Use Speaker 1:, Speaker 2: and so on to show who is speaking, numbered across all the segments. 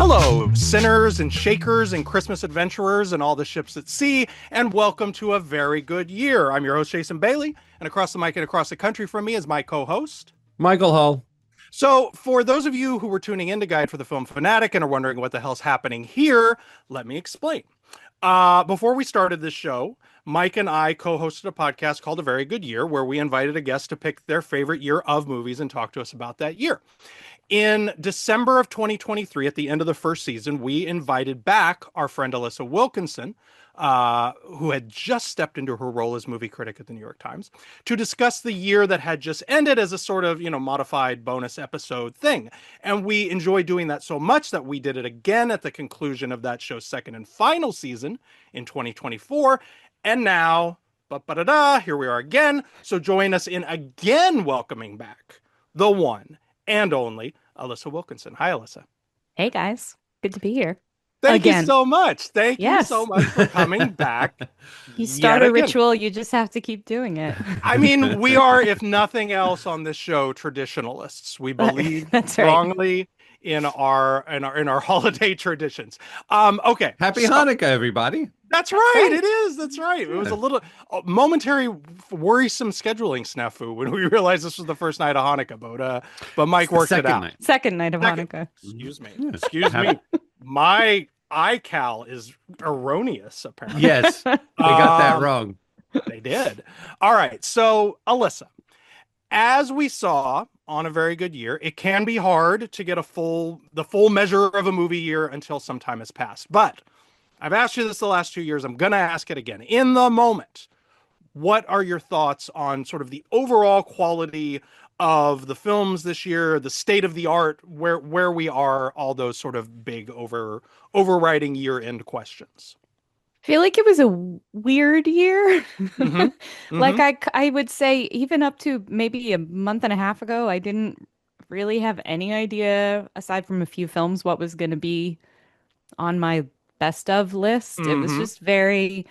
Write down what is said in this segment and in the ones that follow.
Speaker 1: Hello, sinners and shakers and Christmas adventurers and all the ships at sea, and welcome to a very good year. I'm your host, Jason Bailey, and across the mic and across the country from me is my co-host,
Speaker 2: Michael Hull.
Speaker 1: So, for those of you who were tuning in to Guide for the Film Fanatic and are wondering what the hell's happening here, let me explain. Before we started this show, Mike and I co-hosted a podcast called A Very Good Year, where we invited a guest to pick their favorite year of movies and talk to us about that year. In December of 2023, at the end of the first season, we invited back our friend Alissa Wilkinson, who had just stepped into her role as movie critic at the New York Times, to discuss the year that had just ended as a sort of, modified bonus episode thing. And we enjoyed doing that so much that we did it again at the conclusion of that show's second and final season in 2024. And now, here we are again. So join us in again welcoming back the one and only Alissa Wilkinson. Hi, Alissa.
Speaker 3: Hey, guys. Good to be here.
Speaker 1: Thank you so much. Thank you so much for coming back.
Speaker 3: You start a ritual, you just have to keep doing it.
Speaker 1: I mean, we are, if nothing else on this show, traditionalists. We believe strongly in our holiday traditions. Okay.
Speaker 2: Happy Hanukkah, everybody.
Speaker 1: That's right. It is. That's right. It was a little momentary worrisome scheduling snafu when we realized this was the first night of Hanukkah, but Mike worked it out.
Speaker 3: Second night of Hanukkah.
Speaker 1: Excuse me. Excuse me. My iCal is erroneous, apparently.
Speaker 2: Yes, they got that wrong.
Speaker 1: They did. All right. So, Alissa, as we saw on A Very Good Year, it can be hard to get the full measure of a movie year until some time has passed. But I've asked you this the last 2 years. I'm going to ask it again. In the moment, what are your thoughts on sort of the overall quality of the films this year, the state of the art, where we are, all those sort of big overriding year-end questions?
Speaker 3: I feel like it was a weird year. Like I would say even up to maybe a month and a half ago, I didn't really have any idea, aside from a few films, what was going to be on my best of list. It was just very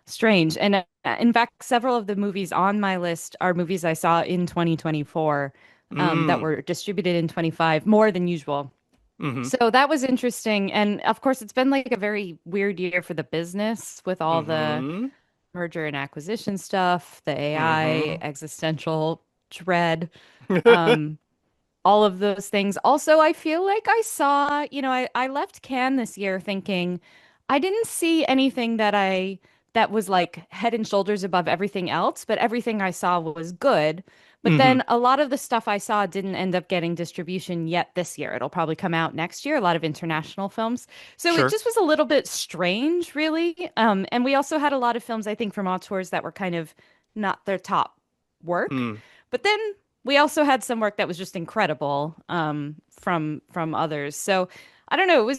Speaker 3: strange. And in fact, several of the movies on my list are movies I saw in 2024 that were distributed in 25, more than usual. So that was interesting. And of course, it's been like a very weird year for the business with all the merger and acquisition stuff, the AI, existential dread, all of those things. Also, I feel like I saw, I left Cannes this year thinking I didn't see anything that was like head and shoulders above everything else, but everything I saw was good. But then a lot of the stuff I saw didn't end up getting distribution yet this year. It'll probably come out next year, a lot of international films. So it just was a little bit strange, really. And we also had a lot of films, I think, from auteurs that were kind of not their top work. But then we also had some work that was just incredible from others. So I don't know.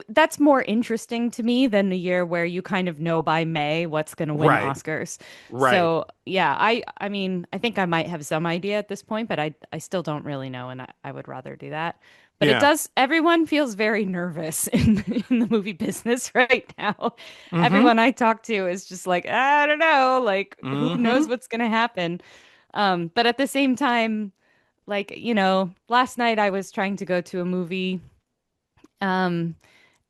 Speaker 3: That's more interesting to me than the year where you kind of know by May what's going to win Oscars.
Speaker 1: Right.
Speaker 3: So yeah, I mean, I think I might have some idea at this point, but I still don't really know, and I would rather do that. But everyone feels very nervous in the movie business right now. Everyone I talk to is just like, I don't know, like who knows what's going to happen. But at the same time, like, last night I was trying to go to a movie,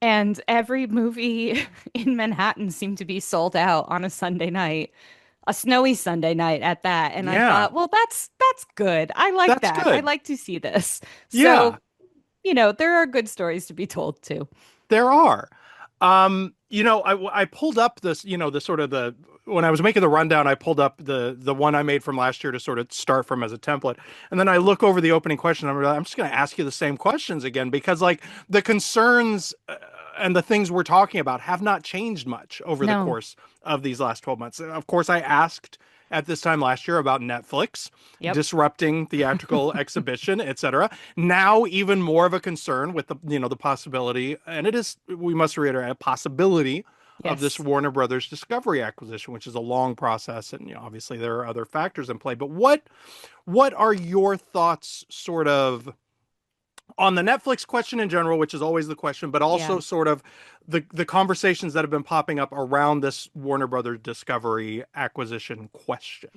Speaker 3: and every movie in Manhattan seemed to be sold out on a Sunday night, a snowy Sunday night at that. And I thought, well, that's good. I like that. Good. I like to see this. So, there are good stories to be told too.
Speaker 1: There are. I pulled up this, when I was making the rundown, I pulled up the one I made from last year to sort of start from as a template. And then I look over the opening question. I'm just going to ask you the same questions again, because like the concerns and the things we're talking about have not changed much over the course of these last 12 months. Of course, I asked at this time last year about Netflix disrupting theatrical exhibition, etc. Now, even more of a concern with the possibility, and it is, we must reiterate, a possibility of this Warner Brothers Discovery acquisition, which is a long process, and obviously there are other factors in play. But what are your thoughts, sort of, on the Netflix question in general, which is always the question, but also sort of the conversations that have been popping up around this Warner Brothers Discovery acquisition question?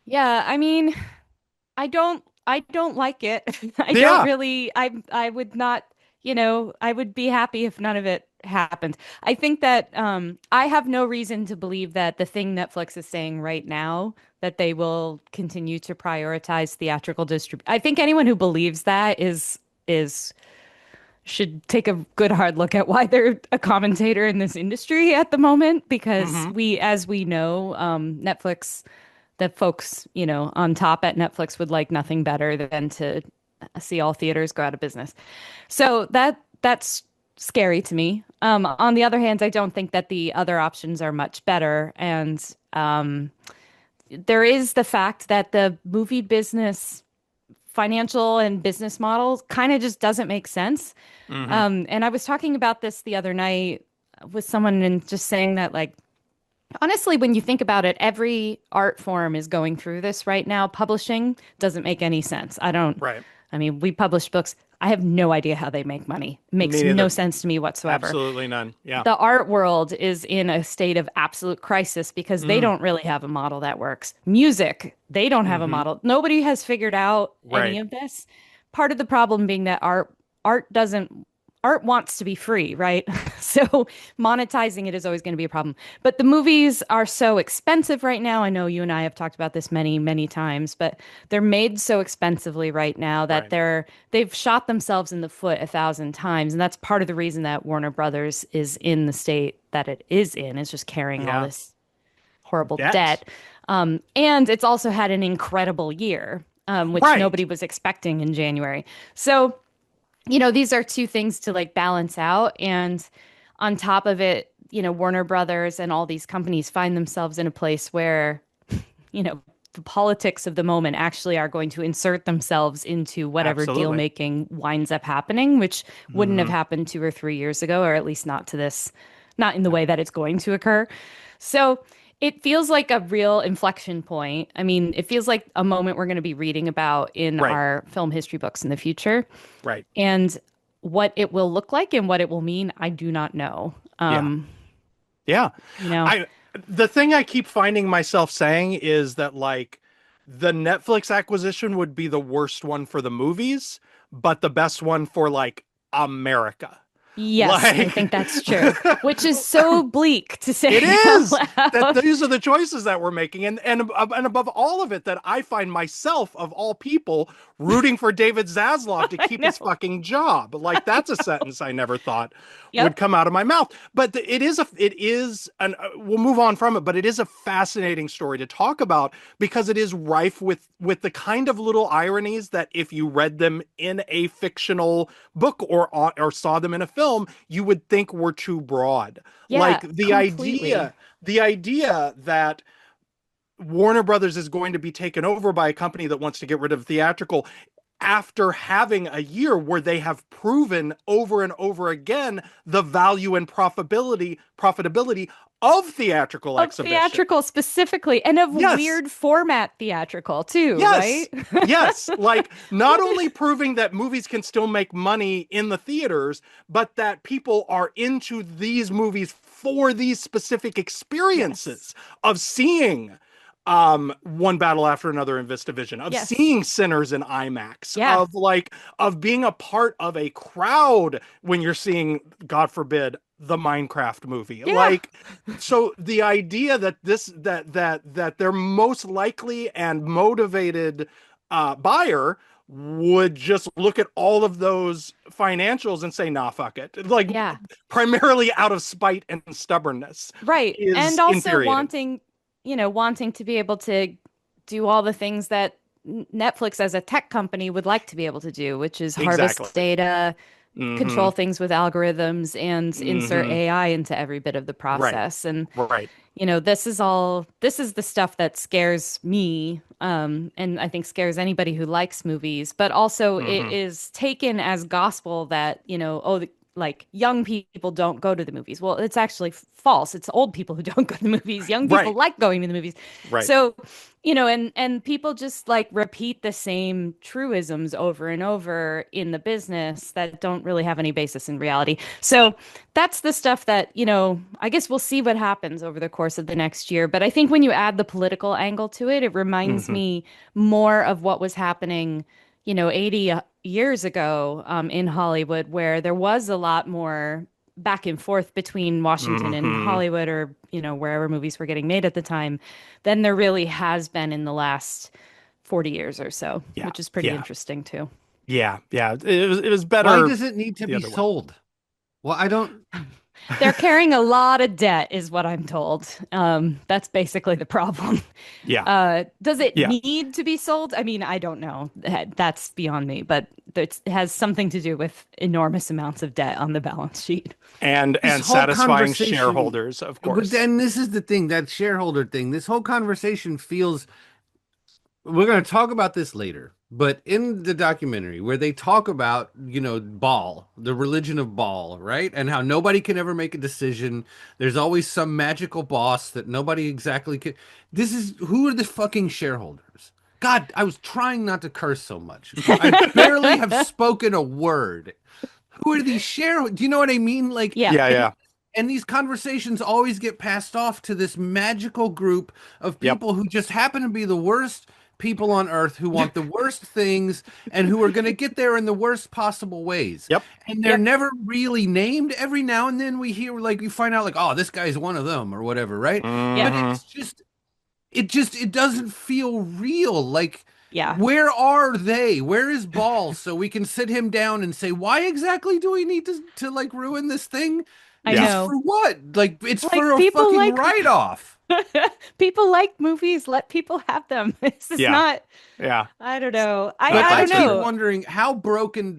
Speaker 3: Yeah, I mean, I don't like it. I don't really, I would not I would be happy if none of it happened. I think that I have no reason to believe that the thing Netflix is saying right now, that they will continue to prioritize theatrical distribution. I think anyone who believes that is should take a good hard look at why they're a commentator in this industry at the moment, because as we know, Netflix, the folks, on top at Netflix would like nothing better than to see all theaters go out of business. So that's scary to me. On the other hand, I don't think that the other options are much better. And there is the fact that the movie business financial and business model kind of just doesn't make sense. And I was talking about this the other night with someone and just saying that, like, honestly, when you think about it, every art form is going through this right now. Publishing doesn't make any sense.
Speaker 1: Right.
Speaker 3: I mean, we publish books. I have no idea how they make money. It makes no sense to me whatsoever.
Speaker 1: Absolutely none. Yeah.
Speaker 3: The art world is in a state of absolute crisis because they don't really have a model that works. Music, they don't have a model. Nobody has figured out any of this. Part of the problem being that art wants to be free, right? So monetizing it is always going to be a problem. But the movies are so expensive right now. I know you and I have talked about this many, many times, but they're made so expensively right now that they've shot themselves in the foot 1,000 times. And that's part of the reason that Warner Brothers is in the state that it is in, is just carrying all this horrible debt. And it's also had an incredible year, which nobody was expecting in January. So these are two things to like balance out. And on top of it, Warner Brothers and all these companies find themselves in a place where, the politics of the moment actually are going to insert themselves into whatever deal making winds up happening, which wouldn't have happened 2 or 3 years ago, or at least not in the way that it's going to occur. So it feels like a real inflection point. I mean, it feels like a moment we're going to be reading about in our film history books in the future.
Speaker 1: Right.
Speaker 3: And what it will look like and what it will mean, I do not know.
Speaker 1: The thing I keep finding myself saying is that, like, the Netflix acquisition would be the worst one for the movies, but the best one for, like, America.
Speaker 3: Yes, I think that's true, which is so bleak to say.
Speaker 1: It is. That these are the choices that we're making. And above all of it, that I find myself, of all people, rooting for David Zaslav to keep his fucking job. Like, that's a sentence I never thought would come out of my mouth. But we'll move on from it, but it is a fascinating story to talk about because it is rife with the kind of little ironies that if you read them in a fictional book or saw them in a film, you would think were too broad. Like the idea that Warner Brothers is going to be taken over by a company that wants to get rid of theatrical after having a year where they have proven over and over again the value and profitability of theatrical exhibition.
Speaker 3: Theatrical specifically, and of weird format theatrical too, right?
Speaker 1: Yes. Like, not only proving that movies can still make money in the theaters, but that people are into these movies for these specific experiences of seeing One Battle After Another in VistaVision, of seeing Sinners in IMAX, of being a part of a crowd when you're seeing, God forbid, the Minecraft movie. Like, so the idea that that their most likely and motivated buyer would just look at all of those financials and say, nah, fuck it. Like, primarily out of spite and stubbornness.
Speaker 3: Right. And also wanting to be able to do all the things that Netflix as a tech company would like to be able to do, which is harvest data, control things with algorithms, and insert AI into every bit of the process. And this is the stuff that scares me, and I think scares anybody who likes movies, but also it is taken as gospel that, like, young people don't go to the movies. Well, it's actually false. It's old people who don't go to the movies. Young people like going to the movies. So, and people just like repeat the same truisms over and over in the business that don't really have any basis in reality. So that's the stuff that, I guess we'll see what happens over the course of the next year. But I think when you add the political angle to it, it reminds me more of what was happening 80 years ago in Hollywood, where there was a lot more back and forth between Washington and
Speaker 1: Hmm.
Speaker 3: Hollywood, or, wherever movies were getting made at the time, than there really has been in the last 40 years or so,
Speaker 1: Yeah,
Speaker 3: which is pretty
Speaker 1: yeah,
Speaker 3: interesting too.
Speaker 1: yeah. It was
Speaker 2: Why
Speaker 1: better
Speaker 2: does it need to
Speaker 1: the
Speaker 2: be
Speaker 1: other way.
Speaker 2: sold? Well, I don't.
Speaker 3: They're carrying a lot of debt, is what I'm told. That's basically the problem.
Speaker 1: Yeah,
Speaker 3: Does it
Speaker 1: yeah,
Speaker 3: need to be sold? I mean, I don't know. That's beyond me, but it has something to do with enormous amounts of debt on the balance sheet.
Speaker 2: This
Speaker 1: and
Speaker 2: whole
Speaker 1: satisfying
Speaker 2: conversation,
Speaker 1: shareholders, of
Speaker 2: but
Speaker 1: course.
Speaker 2: then this is the thing, that shareholder thing. This whole conversation feels. We're going to talk about this later, but in the documentary where they talk about, Baal, the religion of Baal, right? And how nobody can ever make a decision. There's always some magical boss that nobody exactly can. This is who are the fucking shareholders? God, I was trying not to curse so much. I barely have spoken a word. Who are these shareholders? Do you know what I mean? Like,
Speaker 3: Yeah.
Speaker 1: Yeah, yeah,
Speaker 2: and these conversations always get passed off to this magical group of
Speaker 1: yep,
Speaker 2: people who just happen to be the worst people on earth, who want the worst things and who are going to get there in the worst possible ways.
Speaker 1: yep,
Speaker 2: And they're
Speaker 3: Yep.
Speaker 2: never really named. Every now and then we hear, like, you find out, like, oh, this guy's one of them or whatever, right?
Speaker 3: Yeah.
Speaker 2: But
Speaker 1: hmm
Speaker 2: it doesn't feel real. Like,
Speaker 3: Yeah.
Speaker 2: where are they? Where is Ball? So we can sit him down and say, why exactly do we need to like ruin this thing?
Speaker 3: I
Speaker 1: yeah,
Speaker 2: Just
Speaker 3: know.
Speaker 2: for what? Like, it's
Speaker 3: Like
Speaker 2: for a
Speaker 3: people
Speaker 2: fucking
Speaker 3: like
Speaker 2: write-off.
Speaker 3: people like movies, let people have them. This is
Speaker 1: yeah,
Speaker 3: not,
Speaker 1: yeah.
Speaker 3: I don't know.
Speaker 1: No,
Speaker 2: But
Speaker 3: I
Speaker 2: I
Speaker 3: don't
Speaker 1: absolutely
Speaker 2: keep
Speaker 1: agree.
Speaker 3: know.
Speaker 2: wondering how broken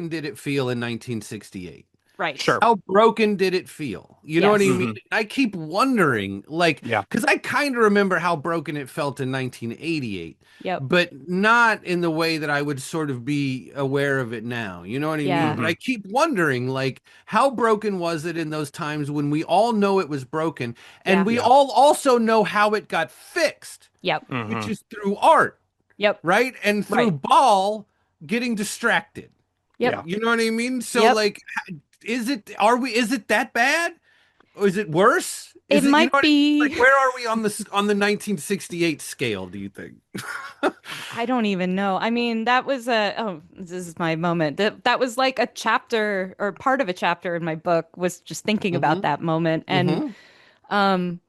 Speaker 2: did it feel in 1968?
Speaker 3: Right.
Speaker 1: Sure.
Speaker 2: How broken did it feel? You know what I
Speaker 3: Yes.
Speaker 2: mean?
Speaker 1: Hmm.
Speaker 2: I keep wondering, like,
Speaker 1: Yeah,
Speaker 2: because I kind of remember how broken it felt in 1988,
Speaker 3: Yep.
Speaker 2: but not in the way that I would sort of be aware of it now. You know what I mean?
Speaker 3: Yeah.
Speaker 2: But
Speaker 1: hmm
Speaker 2: I keep wondering, like, how broken was it in those times when we all know it was broken, and
Speaker 3: Yeah.
Speaker 2: we
Speaker 1: yeah,
Speaker 2: all also know how it got fixed,
Speaker 3: Yep.
Speaker 2: which
Speaker 1: hmm
Speaker 2: is through art,
Speaker 3: Yep.
Speaker 2: right? And through
Speaker 3: Right.
Speaker 2: Ball getting distracted.
Speaker 3: Yep.
Speaker 1: yeah.
Speaker 2: You know what I mean? So,
Speaker 3: Yep.
Speaker 2: like, is it that bad? Or is it worse?
Speaker 3: It
Speaker 2: Is it, you know
Speaker 3: might
Speaker 2: what I mean? Like,
Speaker 3: be.
Speaker 2: where are we on the 1968 scale, do you think?
Speaker 3: I don't even know. I mean, that was this is my moment. That was like a chapter or part of a chapter in my book, was just thinking about
Speaker 2: Mm-hmm.
Speaker 3: that moment. And
Speaker 2: Mm-hmm.
Speaker 3: um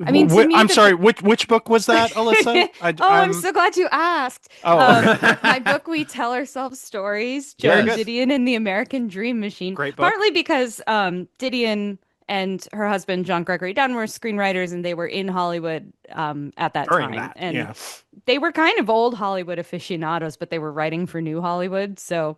Speaker 3: I mean, to me
Speaker 1: I'm
Speaker 3: the
Speaker 1: sorry. Which book was that, Alyssa?
Speaker 3: Oh, I'm
Speaker 1: I'm.
Speaker 3: so glad you asked.
Speaker 1: Oh, okay.
Speaker 3: My book, We Tell Ourselves Stories,
Speaker 1: Very
Speaker 3: Joan
Speaker 2: Yes.
Speaker 1: good.
Speaker 3: Didion and the American Dream Machine.
Speaker 1: Great book.
Speaker 3: Partly because Didion and her husband, John Gregory Dunn, were screenwriters, and they were in Hollywood at that
Speaker 1: During
Speaker 3: time.
Speaker 1: that,
Speaker 3: And
Speaker 1: yeah.
Speaker 3: they were kind of old Hollywood aficionados, but they were writing for new Hollywood. So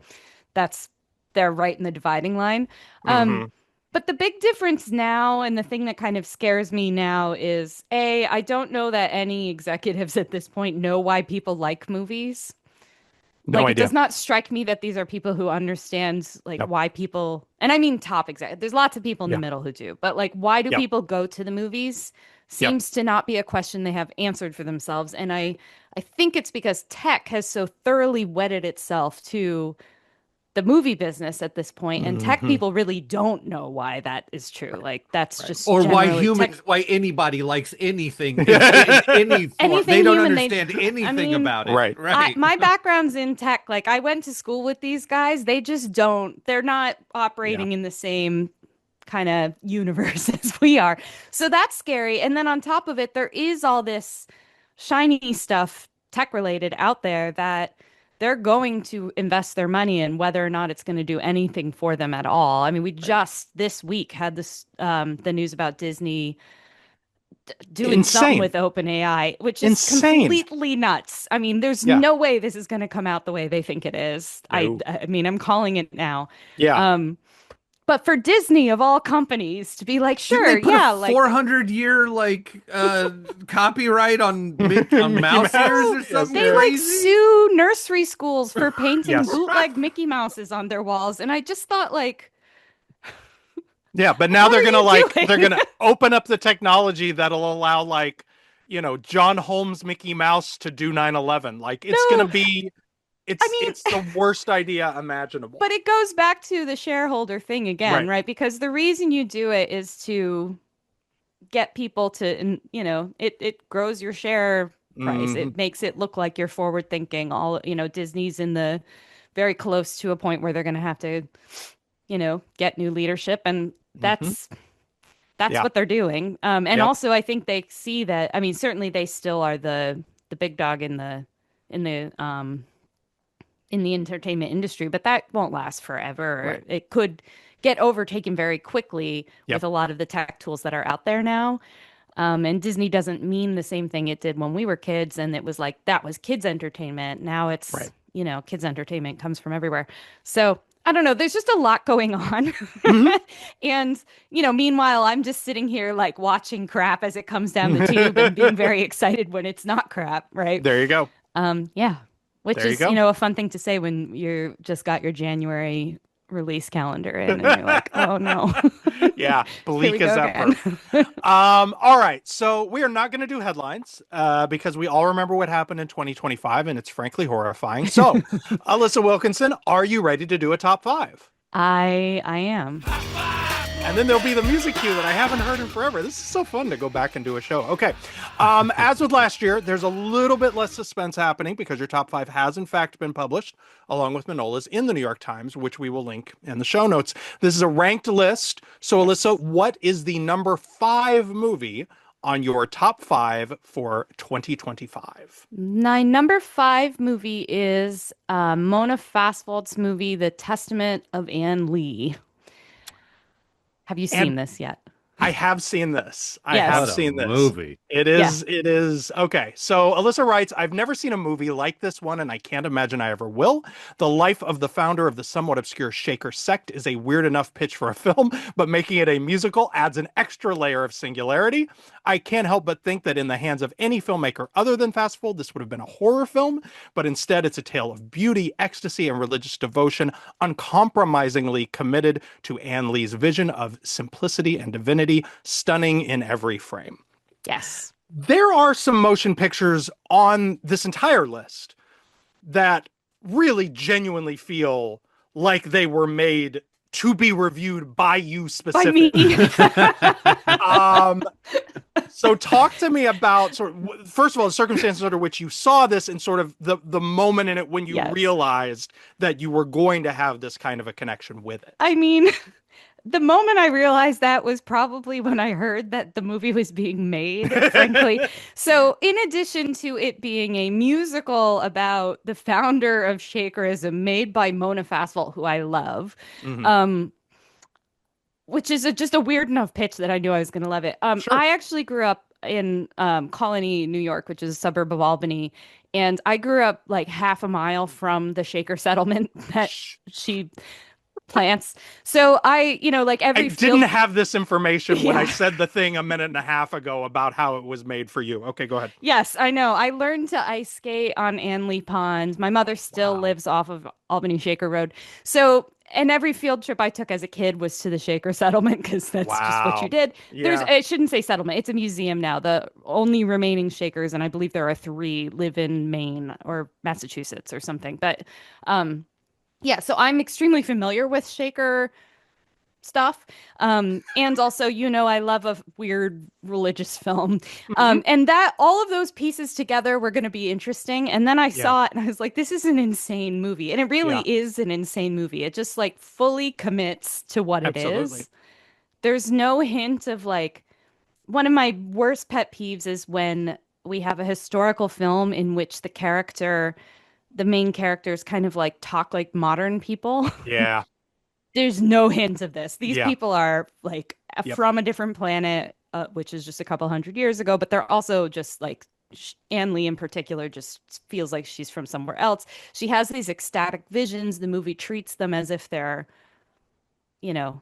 Speaker 3: that's, they're right in the dividing line. Um,
Speaker 1: Hmm.
Speaker 3: but the big difference now, and the thing that kind of scares me now, is I don't know that any executives at this point know why people like movies.
Speaker 1: No
Speaker 3: Like, it does
Speaker 1: idea.
Speaker 3: not strike me that these are people who understand like
Speaker 1: Yep.
Speaker 3: why people, and I mean top exec. There's lots of people in the
Speaker 1: Yeah.
Speaker 3: middle who do, but like, why do
Speaker 1: Yep.
Speaker 3: people go to the movies?
Speaker 1: Yep.
Speaker 3: Seems to not be a question they have answered for themselves. And I think it's because tech has so thoroughly wedded itself to the movie business at this point, and tech
Speaker 1: Hmm.
Speaker 3: people really don't know why that is true.
Speaker 1: Right.
Speaker 3: Like, that's
Speaker 1: Right.
Speaker 3: just
Speaker 2: Or
Speaker 3: generally tech.
Speaker 2: why anybody likes anything in any form. They
Speaker 3: Anything
Speaker 2: don't
Speaker 3: human,
Speaker 2: understand
Speaker 3: I
Speaker 2: anything
Speaker 3: mean,
Speaker 2: about it,
Speaker 1: Right.
Speaker 2: right?
Speaker 3: my background's in tech. Like, I went to school with these guys. They just don't, they're not
Speaker 1: Yeah.
Speaker 3: operating in the same kind of universe as we are. So that's scary. And then on top of it, there is all this shiny stuff, tech related, out there that they're going to invest their money in, whether or not it's going to do anything for them at all. I mean, we
Speaker 1: Right.
Speaker 3: just this week had this the news about Disney doing something
Speaker 1: Insane.
Speaker 3: with OpenAI, which is
Speaker 1: Insane.
Speaker 3: completely nuts. I mean, there's
Speaker 1: Yeah.
Speaker 3: no way this is going to come out the way they think it is.
Speaker 1: No.
Speaker 3: I mean, I'm calling it now.
Speaker 1: Yeah.
Speaker 3: Um, but for Disney of all companies to be like,
Speaker 2: Didn't they
Speaker 3: sure,
Speaker 2: put a
Speaker 3: yeah, like
Speaker 2: 400-year like copyright on
Speaker 1: Mickey
Speaker 2: mouse ears
Speaker 1: Mouse.
Speaker 2: or
Speaker 1: Yes.
Speaker 2: something
Speaker 3: they like
Speaker 2: crazy?
Speaker 3: sue nursery schools for painting
Speaker 1: Yes.
Speaker 3: bootleg Mickey Mouses on their walls. And I just thought, like,
Speaker 1: Yeah, but now
Speaker 3: what are you
Speaker 1: they're
Speaker 3: doing?
Speaker 1: gonna open up the technology that'll allow John Holmes Mickey Mouse to do 9/11. Like it's gonna
Speaker 3: No,
Speaker 1: be
Speaker 3: I
Speaker 1: it's
Speaker 3: mean,
Speaker 1: the worst idea imaginable.
Speaker 3: but it goes back to the shareholder thing again,
Speaker 1: Right.
Speaker 3: right? Because the reason you do it is to get people to, and it grows your share price.
Speaker 1: Hmm.
Speaker 3: It makes it look like you're forward thinking. All, Disney's in the very close to a point where they're going to have to, get new leadership, and
Speaker 1: Hmm.
Speaker 3: that's
Speaker 1: Yeah.
Speaker 3: what they're doing. And
Speaker 1: Yep.
Speaker 3: also I think they see that, I mean, certainly they still are the big dog in the entertainment industry, but that won't last forever.
Speaker 1: Right.
Speaker 3: It could get overtaken very quickly with
Speaker 1: Yep.
Speaker 3: a lot of the tech tools that are out there now. And Disney doesn't mean the same thing it did when we were kids, and it was like that was kids' entertainment. Now
Speaker 1: Right.
Speaker 3: it's, kids' entertainment comes from everywhere. So I don't know. There's just a lot going on.
Speaker 1: Hmm.
Speaker 3: And, meanwhile, I'm just sitting here like watching crap as it comes down the tube and being very excited when it's not crap, right?
Speaker 1: There you go.
Speaker 3: Yeah, which
Speaker 1: There you
Speaker 3: is,
Speaker 1: go.
Speaker 3: a fun thing to say when you just got your January release calendar in and you're like, oh no,
Speaker 1: Yeah,
Speaker 3: here we
Speaker 1: bleak
Speaker 3: go
Speaker 1: as
Speaker 3: again.
Speaker 1: ever. All right, so we are not going to do headlines because we all remember what happened in 2025, and it's frankly horrifying. So, Alissa Wilkinson, are you ready to do a top five?
Speaker 3: I am.
Speaker 1: And then there'll be the music cue that I haven't heard in forever. This is so fun to go back and do a show. Okay. As with last year, there's a little bit less suspense happening because your top five has, in fact, been published along with Manola's in the New York Times, which we will link in the show notes. This is a ranked list. So, Alissa, what is the number five movie on your top five for 2025?
Speaker 3: My number five movie is Mona Fastwald's movie, The Testament of Anne Lee. Have you
Speaker 1: And
Speaker 3: seen this yet?
Speaker 1: I have seen this. I
Speaker 3: Yes.
Speaker 1: have
Speaker 2: What a
Speaker 1: seen this.
Speaker 2: movie.
Speaker 1: It
Speaker 3: Yeah.
Speaker 1: is. Okay. So Alissa writes, I've never seen a movie like this one, and I can't imagine I ever will. The life of the founder of the somewhat obscure Shaker sect is a weird enough pitch for a film, but making it a musical adds an extra layer of singularity. I can't help but think that in the hands of any filmmaker other than Fastfold, this would have been a horror film, but instead it's a tale of beauty, ecstasy, and religious devotion, uncompromisingly committed to Anne Lee's vision of simplicity and divinity, stunning in every frame.
Speaker 3: Yes.
Speaker 1: There are some motion pictures on this entire list that really genuinely feel like they were made to be reviewed by you
Speaker 3: By me.
Speaker 1: specifically. So talk to me about first of all, the circumstances under which you saw this and sort of the moment in it when you
Speaker 3: Yes.
Speaker 1: realized that you were going to have this kind of a connection with it.
Speaker 3: I mean, the moment I realized that was probably when I heard that the movie was being made, frankly. So, in addition to it being a musical about the founder of Shakerism made by Mona Fastwald, who I love,
Speaker 1: Mhm.
Speaker 3: which is just a weird enough pitch that I knew I was going to love it.
Speaker 1: Sure.
Speaker 3: I actually grew up in Colony, New York, which is a suburb of Albany. And I grew up like half a mile from the Shaker settlement that she plants. So like
Speaker 1: I
Speaker 3: every
Speaker 1: didn't
Speaker 3: field.
Speaker 1: have this information when I
Speaker 3: Yeah.
Speaker 1: said the thing a minute and a half ago about how it was made for you. Okay, go ahead.
Speaker 3: Yes, I know. I learned to ice skate on Anley Pond. My mother still
Speaker 1: Wow.
Speaker 3: lives off of Albany Shaker Road. So, and every field trip I took as a kid was to the Shaker settlement because that's just what you
Speaker 1: Wow.
Speaker 3: did.
Speaker 1: Yeah.
Speaker 3: I shouldn't say settlement. It's a museum now. The only remaining Shakers, and I believe there are three, live in Maine or Massachusetts or something. But yeah, so I'm extremely familiar with Shaker stuff. And also, I love a weird religious film.
Speaker 1: Mhm.
Speaker 3: And that all of those pieces together were going to be interesting. And then I
Speaker 1: Yeah.
Speaker 3: saw it and I was like, this is an insane movie. And it really
Speaker 1: Yeah.
Speaker 3: is an insane movie. It just like fully commits to what it
Speaker 1: Absolutely.
Speaker 3: is. There's no hint of like, one of my worst pet peeves is when we have a historical film in which the main characters kind of like talk like modern people.
Speaker 1: Yeah.
Speaker 3: There's no hint of this. These
Speaker 1: Yeah.
Speaker 3: people are like
Speaker 1: Yep.
Speaker 3: from a different planet, which is just a couple hundred years ago, but they're also just like Anne Lee in particular just feels like she's from somewhere else. She has these ecstatic visions. The movie treats them as if they're, you know,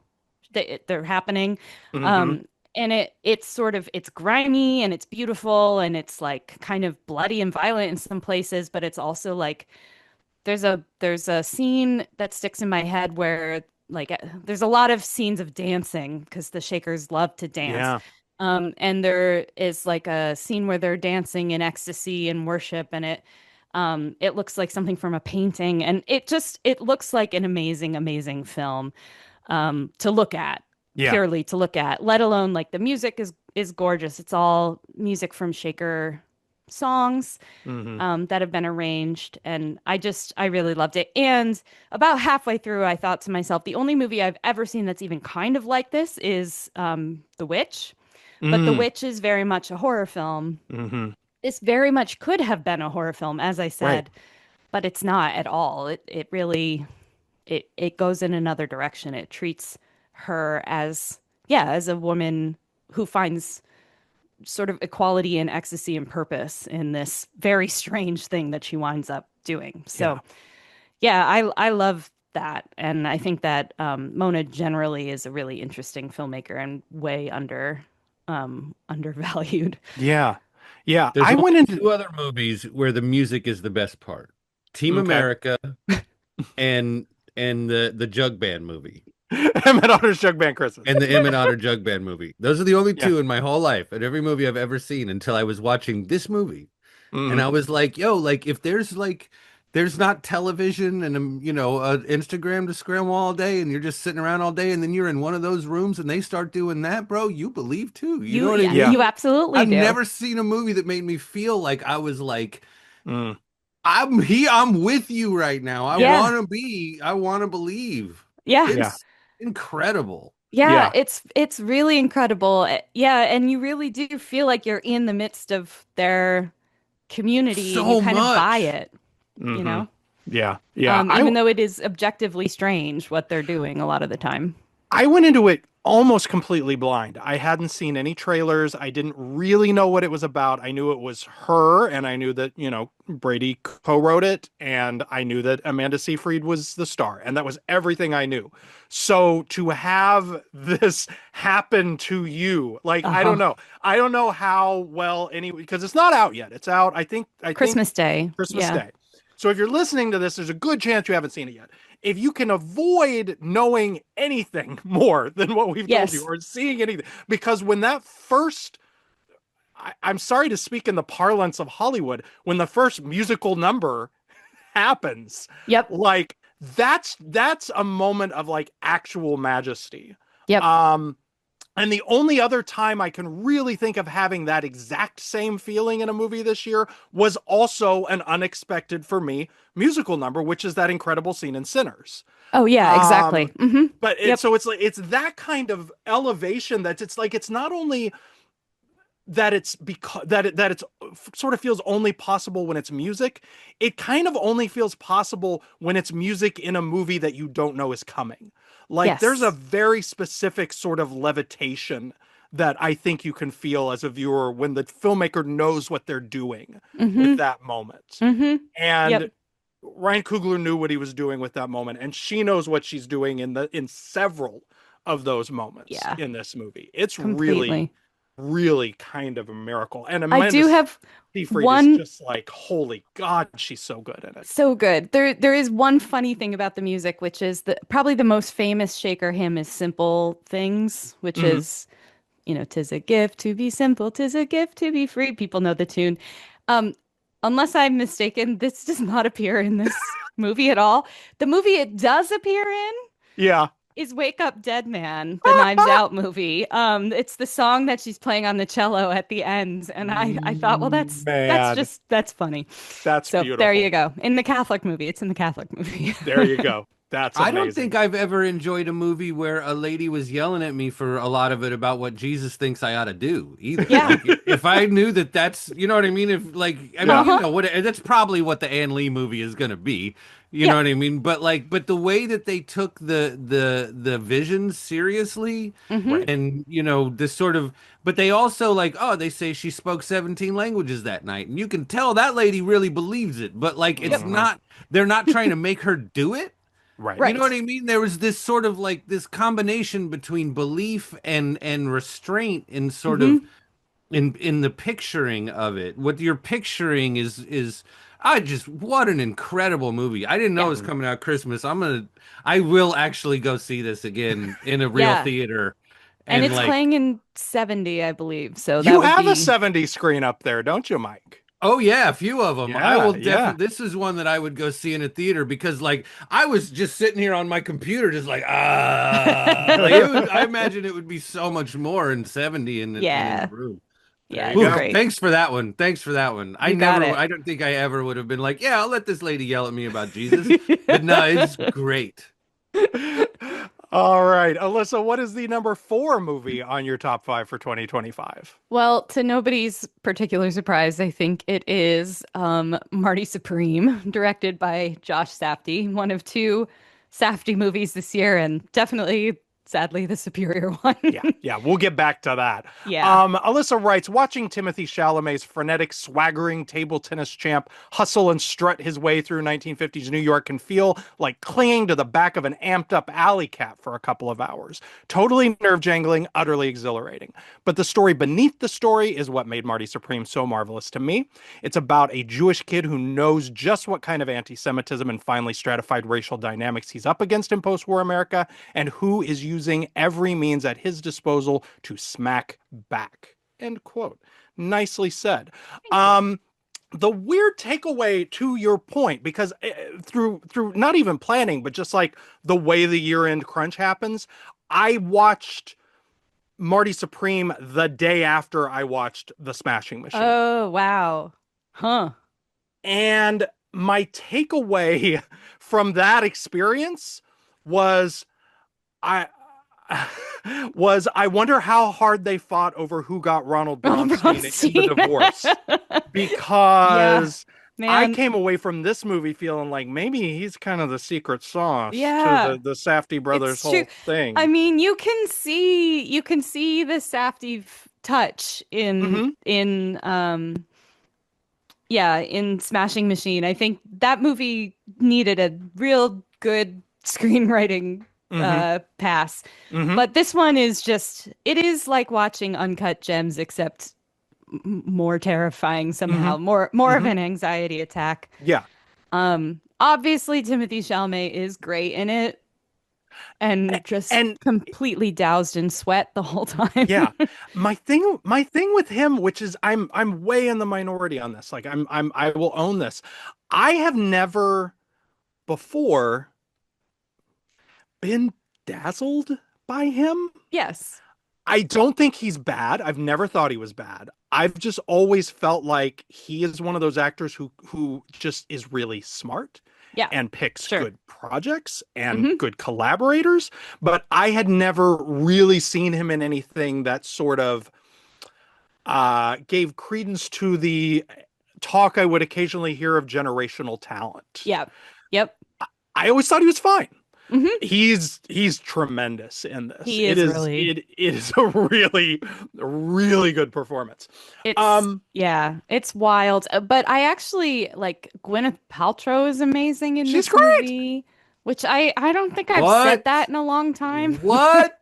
Speaker 3: they're happening.
Speaker 1: Mhm.
Speaker 3: And it's grimy and it's beautiful and it's like kind of bloody and violent in some places, but it's also like there's a scene that sticks in my head where like there's a lot of scenes of dancing because the Shakers love to dance.
Speaker 1: Yeah.
Speaker 3: And there is like a scene where they're dancing in ecstasy and worship, and it looks like something from a painting, and it looks like an amazing, amazing film to look at,
Speaker 1: Yeah.
Speaker 3: purely to look at, let alone like the music is gorgeous. It's all music from Shaker songs
Speaker 1: Hmm.
Speaker 3: that have been arranged. And I really loved it. And about halfway through, I thought to myself, the only movie I've ever seen that's even kind of like this is The Witch. But The
Speaker 1: Mm.
Speaker 3: Witch is very much a horror film.
Speaker 1: Hmm.
Speaker 3: This very much could have been a horror film, as I
Speaker 1: Right.
Speaker 3: said, but it's not at all. It really it goes in another direction. It treats her as as a woman who finds sort of equality and ecstasy and purpose in this very strange thing that she winds up doing.
Speaker 1: Yeah.
Speaker 3: So yeah, I love that, and I think that Mona generally is a really interesting filmmaker and way undervalued.
Speaker 1: Yeah. Yeah.
Speaker 2: There's
Speaker 1: I
Speaker 2: only
Speaker 1: went into
Speaker 2: two other movies where the music is the best part. Team
Speaker 1: okay.
Speaker 2: America and the Jug Band movie.
Speaker 1: Emmett Otter's Jug Band Christmas.
Speaker 2: And the Emmett Otter Jug Band movie. Those are the only
Speaker 1: Yeah.
Speaker 2: two in my whole life, and every movie I've ever seen until I was watching this movie. And
Speaker 1: Hmm.
Speaker 2: I was like, yo, like if there's not television and Instagram to scram all day and you're just sitting around all day and then you're in one of those rooms and they start doing that, bro, you believe too. You know what I
Speaker 1: Yeah.
Speaker 2: mean?
Speaker 3: You absolutely
Speaker 2: I've
Speaker 3: do.
Speaker 2: never seen a movie that made me feel like I was like,
Speaker 1: Mm.
Speaker 2: I'm with you right now.
Speaker 3: Yeah.
Speaker 2: I want to believe.
Speaker 3: Yeah.
Speaker 1: Yeah.
Speaker 2: It's incredible.
Speaker 3: Yeah,
Speaker 1: Yeah.
Speaker 3: it's really incredible. Yeah, and you really do feel like you're in the midst of their community and you
Speaker 2: So
Speaker 3: kind of buy
Speaker 2: much.
Speaker 3: it, you
Speaker 1: Hmm.
Speaker 3: know?
Speaker 1: Yeah. Yeah.
Speaker 3: Even though it is objectively strange what they're doing a lot of the time.
Speaker 1: I went into it almost completely blind. I hadn't seen any trailers. I didn't really know what it was about. I knew it was her, and I knew that, Brady co-wrote it, and I knew that Amanda Seyfried was the star, and that was everything I knew. So to have this happen to you, like, I don't
Speaker 3: Uh-huh.
Speaker 1: know. I don't know how well because it's not out yet. It's out, I think
Speaker 3: Christmas Day.
Speaker 1: Christmas
Speaker 3: Yeah.
Speaker 1: Day. So if you're listening to this, there's a good chance you haven't seen it yet. If you can avoid knowing anything more than what we've told you
Speaker 3: Yes.
Speaker 1: or seeing anything, because when that first, I'm sorry to speak in the parlance of Hollywood, when the first musical number happens,
Speaker 3: Yep.
Speaker 1: like that's a moment of like actual majesty.
Speaker 3: Yep.
Speaker 1: Um, and the only other time I can really think of having that exact same feeling in a movie this year was also an unexpected for me musical number, which is that incredible scene in Sinners.
Speaker 3: Oh yeah, exactly.
Speaker 1: Um,
Speaker 3: Hmm.
Speaker 1: but
Speaker 3: Yep.
Speaker 1: so it's like it's that kind of elevation that it's like it's not only that it's because that it's sort of feels only possible when it's music. It kind of only feels possible when it's music in a movie that you don't know is coming. Like there's a
Speaker 3: Yes.
Speaker 1: very specific sort of levitation that I think you can feel as a viewer when the filmmaker knows what they're doing with
Speaker 3: Hmm.
Speaker 1: that moment.
Speaker 3: Hmm.
Speaker 1: And
Speaker 3: Yep.
Speaker 1: Ryan Coogler knew what he was doing with that moment, and she knows what she's doing in several of those moments
Speaker 3: Yeah.
Speaker 1: in this movie. It's really,
Speaker 3: Completely.
Speaker 1: really kind of a miracle. And
Speaker 3: I
Speaker 1: Amanda
Speaker 3: do have
Speaker 1: Seyfried is
Speaker 3: one
Speaker 1: just like, holy God, she's so good in it.
Speaker 3: so good. There is one funny thing about the music, which is probably the most famous Shaker hymn is Simple Things, which
Speaker 1: Hmm.
Speaker 3: is, 'tis a gift to be simple, 'tis a gift to be free. People know the tune. Um, Unless I'm mistaken, this does not appear in this movie at all. The movie it does appear in
Speaker 1: Yeah.
Speaker 3: is Wake Up Dead Man, the Knives Out movie. It's the song that she's playing on the cello at the end, and I thought, well,
Speaker 1: Man,
Speaker 3: that's funny.
Speaker 1: that's
Speaker 3: So there you
Speaker 1: beautiful.
Speaker 3: go. In the Catholic movie, it's in the Catholic movie.
Speaker 1: There you go. That's
Speaker 2: I don't think
Speaker 1: amazing.
Speaker 2: I've ever enjoyed a movie where a lady was yelling at me for a lot of it about what Jesus thinks I ought to do either.
Speaker 3: Yeah.
Speaker 2: Like if I knew that that's, you know what I mean? If like, I mean,
Speaker 1: Yeah.
Speaker 2: you
Speaker 3: Uh-huh.
Speaker 2: know what, that's probably what the Ann Lee movie is going to be. You know
Speaker 3: Yep.
Speaker 2: what I mean? But like, but the way that they took the visions seriously
Speaker 3: Hmm.
Speaker 1: Right.
Speaker 2: and, this sort of, but they also like, oh, they say she spoke 17 languages that night. And you can tell that lady really believes it, but like, it's
Speaker 3: Yep.
Speaker 1: Hmm.
Speaker 2: not, they're not trying to make her do it.
Speaker 1: Right.
Speaker 2: You know what
Speaker 3: Right.
Speaker 2: I mean? There was this sort of like this combination between belief and restraint in sort of
Speaker 3: Hmm.
Speaker 2: in the picturing of it. What you're picturing is I just what an incredible movie. I didn't know it
Speaker 3: Yeah.
Speaker 2: was coming out Christmas. I will actually go see this again in a real
Speaker 3: Yeah.
Speaker 2: theater
Speaker 3: And
Speaker 2: and
Speaker 3: it's
Speaker 2: like
Speaker 3: playing in 70, I believe. So that
Speaker 1: You
Speaker 3: would
Speaker 1: have a
Speaker 3: be
Speaker 1: 70 screen up there, don't you, Mike?
Speaker 2: oh yeah, a few of them. I
Speaker 1: Yeah.
Speaker 2: will
Speaker 1: Yeah.
Speaker 2: definitely. This is one that I would go see in a theater because, like, I was just sitting here on my computer, just like like I imagine it would be so much more in 70 in in a
Speaker 3: yeah.
Speaker 2: room.
Speaker 3: Yeah,
Speaker 1: you
Speaker 3: it's
Speaker 1: go.
Speaker 3: great.
Speaker 2: Thanks for that one. Thanks for that one.
Speaker 3: You got it.
Speaker 2: I don't think I ever would have been like, yeah, I'll let this lady yell at me about Jesus. But no, it's great.
Speaker 1: All right, Alyssa, what is the number 4 movie on your top 5 for 2025?
Speaker 3: Well, to nobody's particular surprise, I think it is Marty Supreme, directed by Josh Safdie, one of two Safdie movies this year, and definitely, sadly, the superior one.
Speaker 1: Yeah, we'll get back to that.
Speaker 3: Yeah.
Speaker 1: Alyssa writes, watching Timothy Chalamet's frenetic, swaggering table tennis champ hustle and strut his way through 1950s New York can feel like clinging to the back of an amped-up alley cat for a couple of hours. Totally nerve-jangling, utterly exhilarating. But the story beneath the story is what made Marty Supreme so marvelous to me. It's about a Jewish kid who knows just what kind of anti-Semitism and finely stratified racial dynamics he's up against in post-war America, and who is using every means at his disposal to smack back. End quote. Nicely said. The weird takeaway to your point, because through not even planning, but just like the way the year-end crunch happens, I watched Marty Supreme the day after I watched The Smashing Machine.
Speaker 3: Oh, wow. Huh.
Speaker 1: And my takeaway from that experience was I I wonder how hard they fought over who got Ronald Bronstein in the divorce. Because I came away from this movie feeling like maybe he's kind of the secret sauce to the Safdie brothers whole thing.
Speaker 3: I mean, you can see the Safdie touch in in Smashing Machine. I think that movie needed a real good screenwriting pass. But this one is just, it is like watching Uncut Gems, except more terrifying somehow, more of an anxiety attack.
Speaker 1: Yeah.
Speaker 3: Obviously Timothy Chalamet is great in it and completely doused in sweat the whole time.
Speaker 1: Yeah. My thing with him, which is I'm way in the minority on this. Like I will own this. I have never before been dazzled by him.
Speaker 3: Yes.
Speaker 1: I don't think he's bad. I've never thought he was bad. I've just always felt like he is one of those actors who just is really smart and picks good projects and good collaborators. But I had never really seen him in anything that sort of gave credence to the talk I would occasionally hear of generational talent.
Speaker 3: Yeah. Yep.
Speaker 1: I always thought he was fine. He's tremendous in this.
Speaker 3: It
Speaker 1: is a really good performance.
Speaker 3: It's wild. But I actually like Gwyneth Paltrow is amazing in this
Speaker 1: great.
Speaker 3: movie, which I don't think I've said that in a long time.
Speaker 2: What?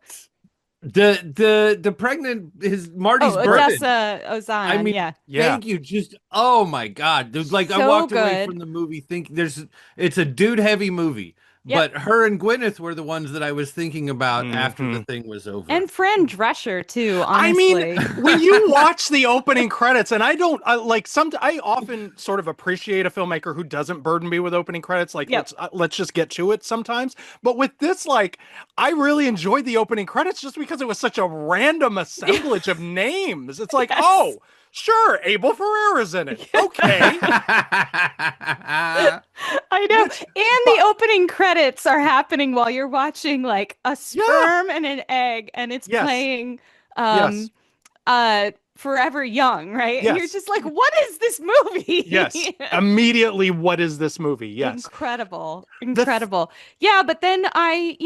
Speaker 2: The pregnant is Marty's birthday.
Speaker 3: Odessa Ozan. I mean,
Speaker 2: thank you. Just oh my God. There's like I walked away from the movie thinking it's a dude heavy movie. Yep. But her and Gwyneth were the ones that I was thinking about after the thing was over.
Speaker 3: And Fran Drescher too, honestly.
Speaker 1: I mean, when you watch the opening credits, and I often sort of appreciate a filmmaker who doesn't burden me with opening credits. Like, let's just get to it sometimes. But with this, like, I really enjoyed the opening credits just because it was such a random assemblage of names. It's like, oh, sure, Abel Ferrara's in it. Okay.
Speaker 3: I know. And the opening credits are happening while you're watching like a sperm and an egg, and it's playing Forever Young, right?
Speaker 1: Yes.
Speaker 3: And you're just like, what is this movie?
Speaker 1: Yes. Immediately, what is this movie? Yes.
Speaker 3: Incredible. But then a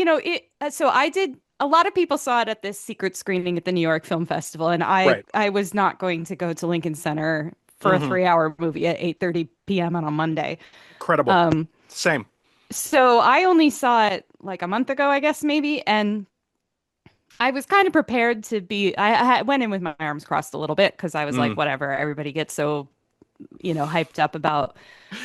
Speaker 3: lot of people saw it at this secret screening at the New York Film Festival, and I was not going to go to Lincoln Center for a 3-hour movie at 8:30 p.m. on a Monday.
Speaker 1: Incredible. Same.
Speaker 3: So I only saw it like a month ago, I guess, maybe, and I was kind of prepared to be. I went in with my arms crossed a little bit because I was like, whatever. Everybody gets so hyped up about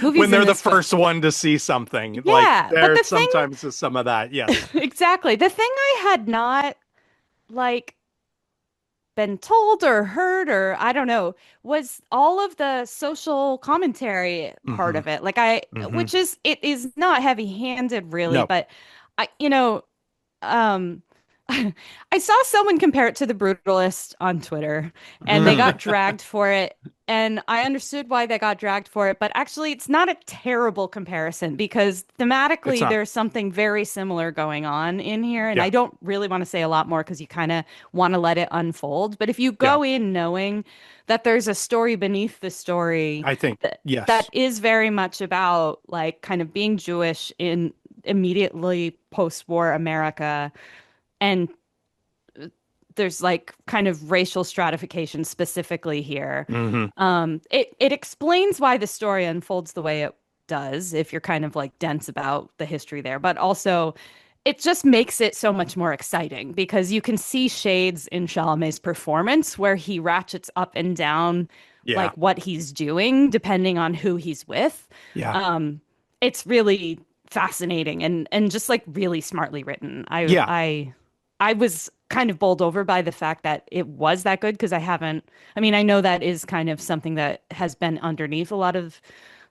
Speaker 3: movies
Speaker 1: when they're the first one to see something.
Speaker 3: Yeah,
Speaker 1: like there's sometimes some of that. Yes,
Speaker 3: exactly. The thing I had not like been told or heard or I don't know was all of the social commentary part of it. Like which is it is not heavy-handed really, but I I saw someone compare it to The Brutalist on Twitter, and they got dragged for it. And I understood why they got dragged for it, but actually, it's not a terrible comparison because
Speaker 1: It's
Speaker 3: thematically,
Speaker 1: not.
Speaker 3: there's something very similar going on in here. And
Speaker 1: Yeah.
Speaker 3: I don't really want to say a lot more because you kind of want to let it unfold. But if you
Speaker 1: Yeah.
Speaker 3: go in knowing that there's a story beneath the story
Speaker 1: I think
Speaker 3: that
Speaker 1: yes.
Speaker 3: is very much about like kind of being Jewish in immediately post-war America, and there's like kind of racial stratification specifically here.
Speaker 1: Hmm.
Speaker 3: It explains why the story unfolds the way it does if you're kind of like dense about the history there, but also it just makes it so much more exciting because you can see shades in Chalamet's performance where he ratchets up and down
Speaker 1: Yeah.
Speaker 3: like what he's doing depending on who he's with.
Speaker 1: Yeah.
Speaker 3: It's really fascinating and just like really smartly written.
Speaker 1: Yeah.
Speaker 3: I was kind of bowled over by the fact that it was that good because I mean, I know that is kind of something that has been underneath a lot of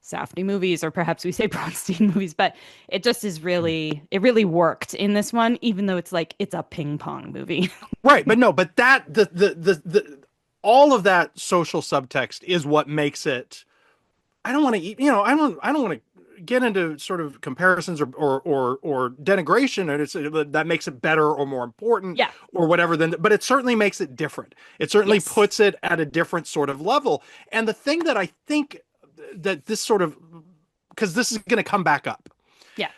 Speaker 3: Safdie movies, or perhaps we say Bronstein movies, but it just it really worked in this one, even though it's like, it's a ping pong movie.
Speaker 1: Right. But no, but that, all of that social subtext is what makes it, I don't want to, I don't want to get into sort of comparisons or denigration, and it's that makes it better or more important
Speaker 3: Yeah.
Speaker 1: or whatever. But it certainly makes it different. It certainly
Speaker 3: Yes.
Speaker 1: puts it at a different sort of level. And the thing that I think that this sort of, because this is going to come back up,
Speaker 3: Yeah.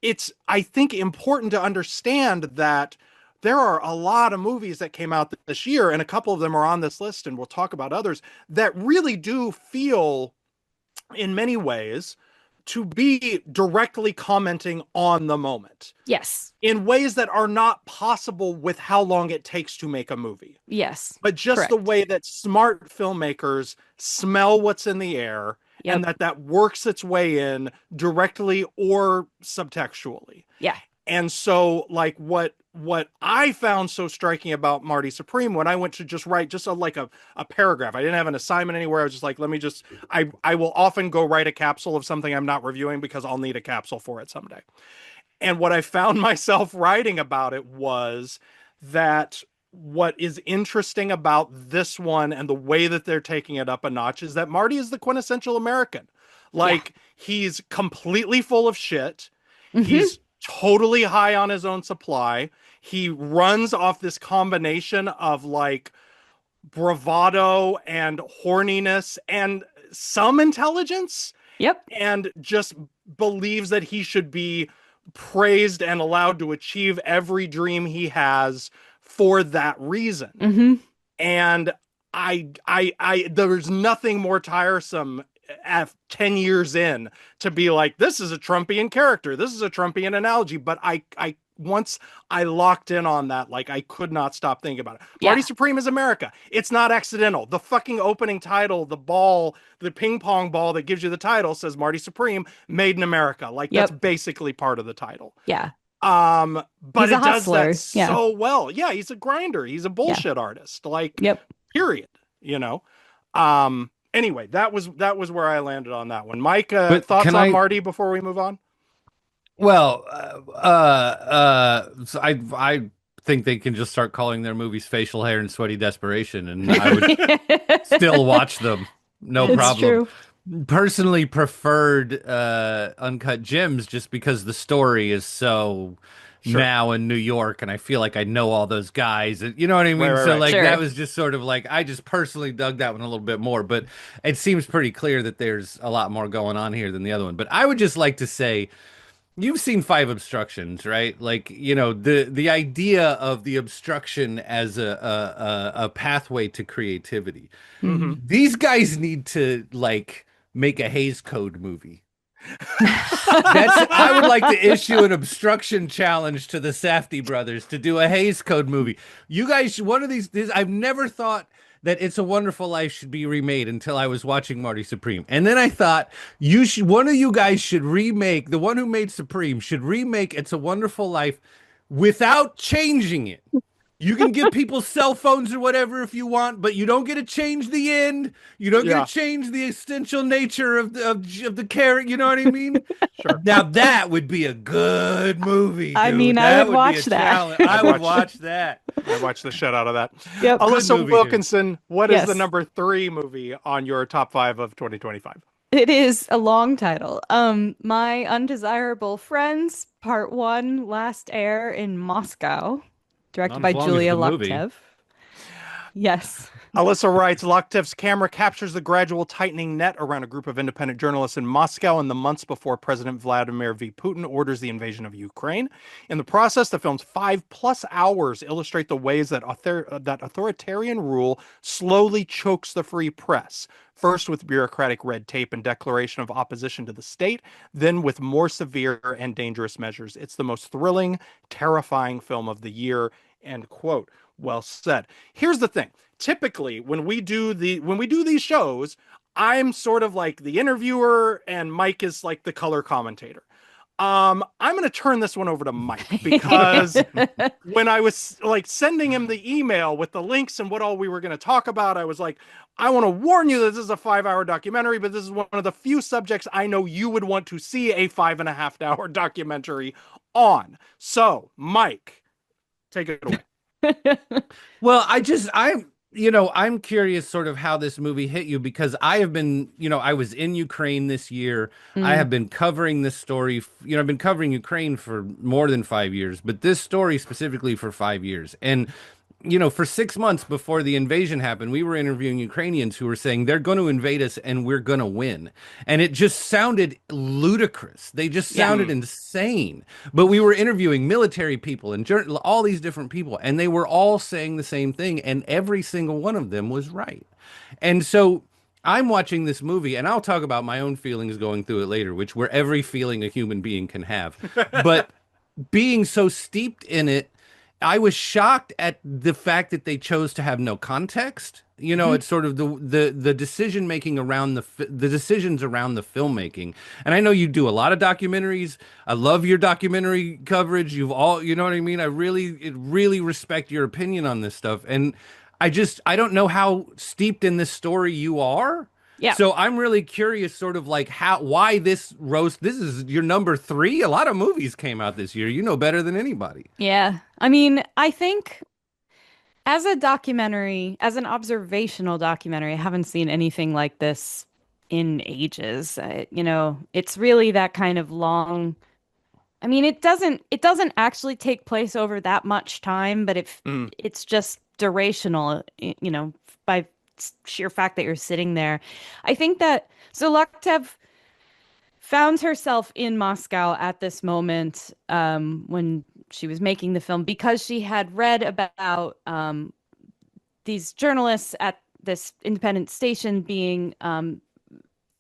Speaker 1: it's, I think, important to understand that there are a lot of movies that came out this year, and a couple of them are on this list, and we'll talk about others, that really do feel in many ways to be directly commenting on the moment
Speaker 3: Yes.
Speaker 1: in ways that are not possible with how long it takes to make a movie.
Speaker 3: Yes.
Speaker 1: But just
Speaker 3: Correct.
Speaker 1: the way that smart filmmakers smell what's in the air,
Speaker 3: Yep.
Speaker 1: and that works its way in directly or subtextually.
Speaker 3: Yeah.
Speaker 1: And so, like, what I found so striking about Marty Supreme, when I went to just write just a paragraph, I didn't have an assignment anywhere. I was just like, let me just, I will often go write a capsule of something I'm not reviewing because I'll need a capsule for it someday. And what I found myself writing about it was that what is interesting about this one and the way that they're taking it up a notch is that Marty is the quintessential American. Like, he's completely full of shit.
Speaker 3: Mhm.
Speaker 1: He's totally high on his own supply. He runs off this combination of like bravado and horniness and some intelligence,
Speaker 3: Yep.
Speaker 1: and just believes that he should be praised and allowed to achieve every dream he has for that reason.
Speaker 3: Hmm.
Speaker 1: And there's nothing more tiresome at 10 years in to be like, this is a Trumpian character, this is a Trumpian analogy. But once I locked in on that, like, I could not stop thinking about it.
Speaker 3: Yeah.
Speaker 1: Marty Supreme is America. It's not accidental. The fucking opening title, the ping pong ball that gives you the title says Marty Supreme, made in America. Like,
Speaker 3: Yep.
Speaker 1: that's basically part of the title.
Speaker 3: Yeah.
Speaker 1: But
Speaker 3: He's a
Speaker 1: it does
Speaker 3: hustler.
Speaker 1: that
Speaker 3: Yeah.
Speaker 1: so well. Yeah, he's a grinder. He's a bullshit artist. Like,
Speaker 3: Yep.
Speaker 1: period. Anyway, that was where I landed on that one. Mike,
Speaker 2: But
Speaker 1: thoughts
Speaker 2: can
Speaker 1: on
Speaker 2: I-
Speaker 1: Marty before we move on?
Speaker 2: Well, so I think they can just start calling their movies Facial Hair and Sweaty Desperation, and I would still watch them. No
Speaker 3: It's
Speaker 2: problem.
Speaker 3: true.
Speaker 2: Personally preferred Uncut Gems just because the story is so
Speaker 1: Sure.
Speaker 2: now in New York, and I feel like I know all those guys. You know what I mean?
Speaker 1: Right,
Speaker 2: So
Speaker 1: right.
Speaker 2: like
Speaker 3: Sure.
Speaker 2: that was just sort of like I just personally dug that one a little bit more, but it seems pretty clear that there's a lot more going on here than the other one. But I would just like to say, you've seen Five Obstructions, right? Like, the idea of the obstruction as a pathway to creativity.
Speaker 1: Mhm.
Speaker 2: These guys need to like make a Hays Code movie. I would like to issue an obstruction challenge to the Safdie brothers to do a Hays Code movie. You guys, one of these I've never thought that It's a Wonderful Life should be remade until I was watching Marty Supreme. And then I thought one of you guys should remake, the one who made Supreme should remake It's a Wonderful Life without changing it. You can give people cell phones or whatever if you want, but you don't get to change the end. You don't get
Speaker 1: Yeah,
Speaker 2: to change the essential nature of the character. You know what I mean?
Speaker 1: sure.
Speaker 2: Now that would be a good movie,
Speaker 3: I mean,
Speaker 2: dude.
Speaker 3: I would
Speaker 2: That would be a
Speaker 3: watch that.
Speaker 2: challenge. I
Speaker 1: I'd
Speaker 2: would
Speaker 1: watch
Speaker 2: watch that.
Speaker 1: I'd watch the shit out of that.
Speaker 3: Yep.
Speaker 2: Good
Speaker 1: Alissa
Speaker 2: movie, dude.
Speaker 1: Wilkinson, what is the
Speaker 3: Yes.
Speaker 1: number 3 movie on your top 5 of 2025?
Speaker 3: It is a long title. My Undesirable Friends, Part One, Last Air in Moscow, directed
Speaker 2: Not as
Speaker 3: by
Speaker 2: long as
Speaker 3: Julia
Speaker 2: the movie.
Speaker 3: Lucktev. Yes.
Speaker 1: Alyssa writes, Lokhtev's camera captures the gradual tightening net around a group of independent journalists in Moscow in the months before President Vladimir V. Putin orders the invasion of Ukraine. In the process, the film's 5+ hours illustrate the ways that authoritarian rule slowly chokes the free press. First with bureaucratic red tape and declaration of opposition to the state, then with more severe and dangerous measures. It's the most thrilling, terrifying film of the year, end quote. Well said. Here's the thing. Typically, when we do these shows, I'm sort of like the interviewer and Mike is like the color commentator. I'm going to turn this one over to Mike because when I was like sending him the email with the links and what all we were going to talk about, I was like, I want to warn you that this is a 5-hour documentary, but this is one of the few subjects I know you would want to see a 5.5-hour documentary on. So, Mike, take it away.
Speaker 2: Well, I'm curious sort of how this movie hit you because I have been, I was in Ukraine this year. I have been covering this story. I've been covering Ukraine for more than 5 years, but this story specifically for 5 years. And for 6 months before the invasion happened, we were interviewing Ukrainians who were saying they're going to invade us and we're going to win. And it just sounded ludicrous. They just sounded insane. But we were interviewing military people and all these different people, and they were all saying the same thing. And every single one of them was right. And so I'm watching this movie, and I'll talk about my own feelings going through it later, which were every feeling a human being can have. But being so steeped in it, I was shocked at the fact that they chose to have no context. It's sort of the decision making around the decisions around the filmmaking. And I know you do a lot of documentaries. I love your documentary coverage. You know what I mean? I really respect your opinion on this stuff. And I don't know how steeped in this story you are.
Speaker 3: Yeah.
Speaker 2: So I'm really curious, sort of like why this roast. This is your number 3. A lot of movies came out this year. You know better than anybody.
Speaker 3: Yeah. I mean, I think as a documentary, as an observational documentary, I haven't seen anything like this in ages. It's really that kind of long. I mean, it doesn't actually take place over that much time, but it's just durational, by sheer fact that you're sitting there. I think that so Loktev found herself in Moscow at this moment when she was making the film because she had read about these journalists at this independent station being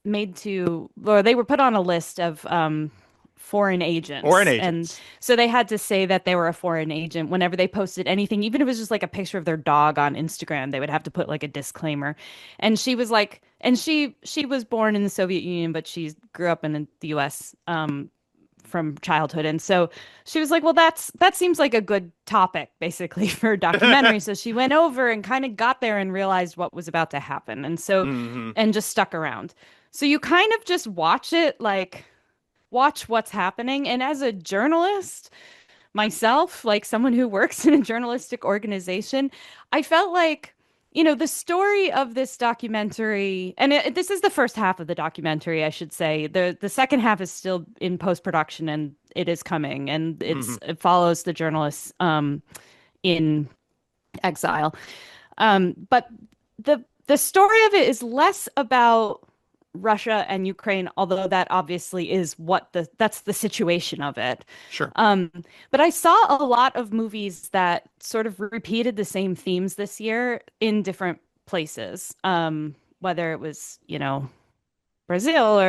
Speaker 3: they were put on a list of foreign agents.
Speaker 1: Foreign agents.
Speaker 3: And so they had to say that they were a foreign agent whenever they posted anything, even if it was just like a picture of their dog on Instagram, they would have to put like a disclaimer. And she was like, and she was born in the Soviet Union, but she grew up in the US from childhood. And so she was like, well, that seems like a good topic basically for a documentary. So she went over and kind of got there and realized what was about to happen. And so, and just stuck around. So you kind of just watch what's happening. And as a journalist myself, like someone who works in a journalistic organization, I felt like, the story of this documentary, and this is the first half of the documentary, I should say. The second half is still in post-production and it is coming, and it follows the journalists in exile. But the story of it is less about Russia and Ukraine, although that obviously is that's the situation of it.
Speaker 1: Sure.
Speaker 3: But I saw a lot of movies that sort of repeated the same themes this year in different places. Whether it was, Brazil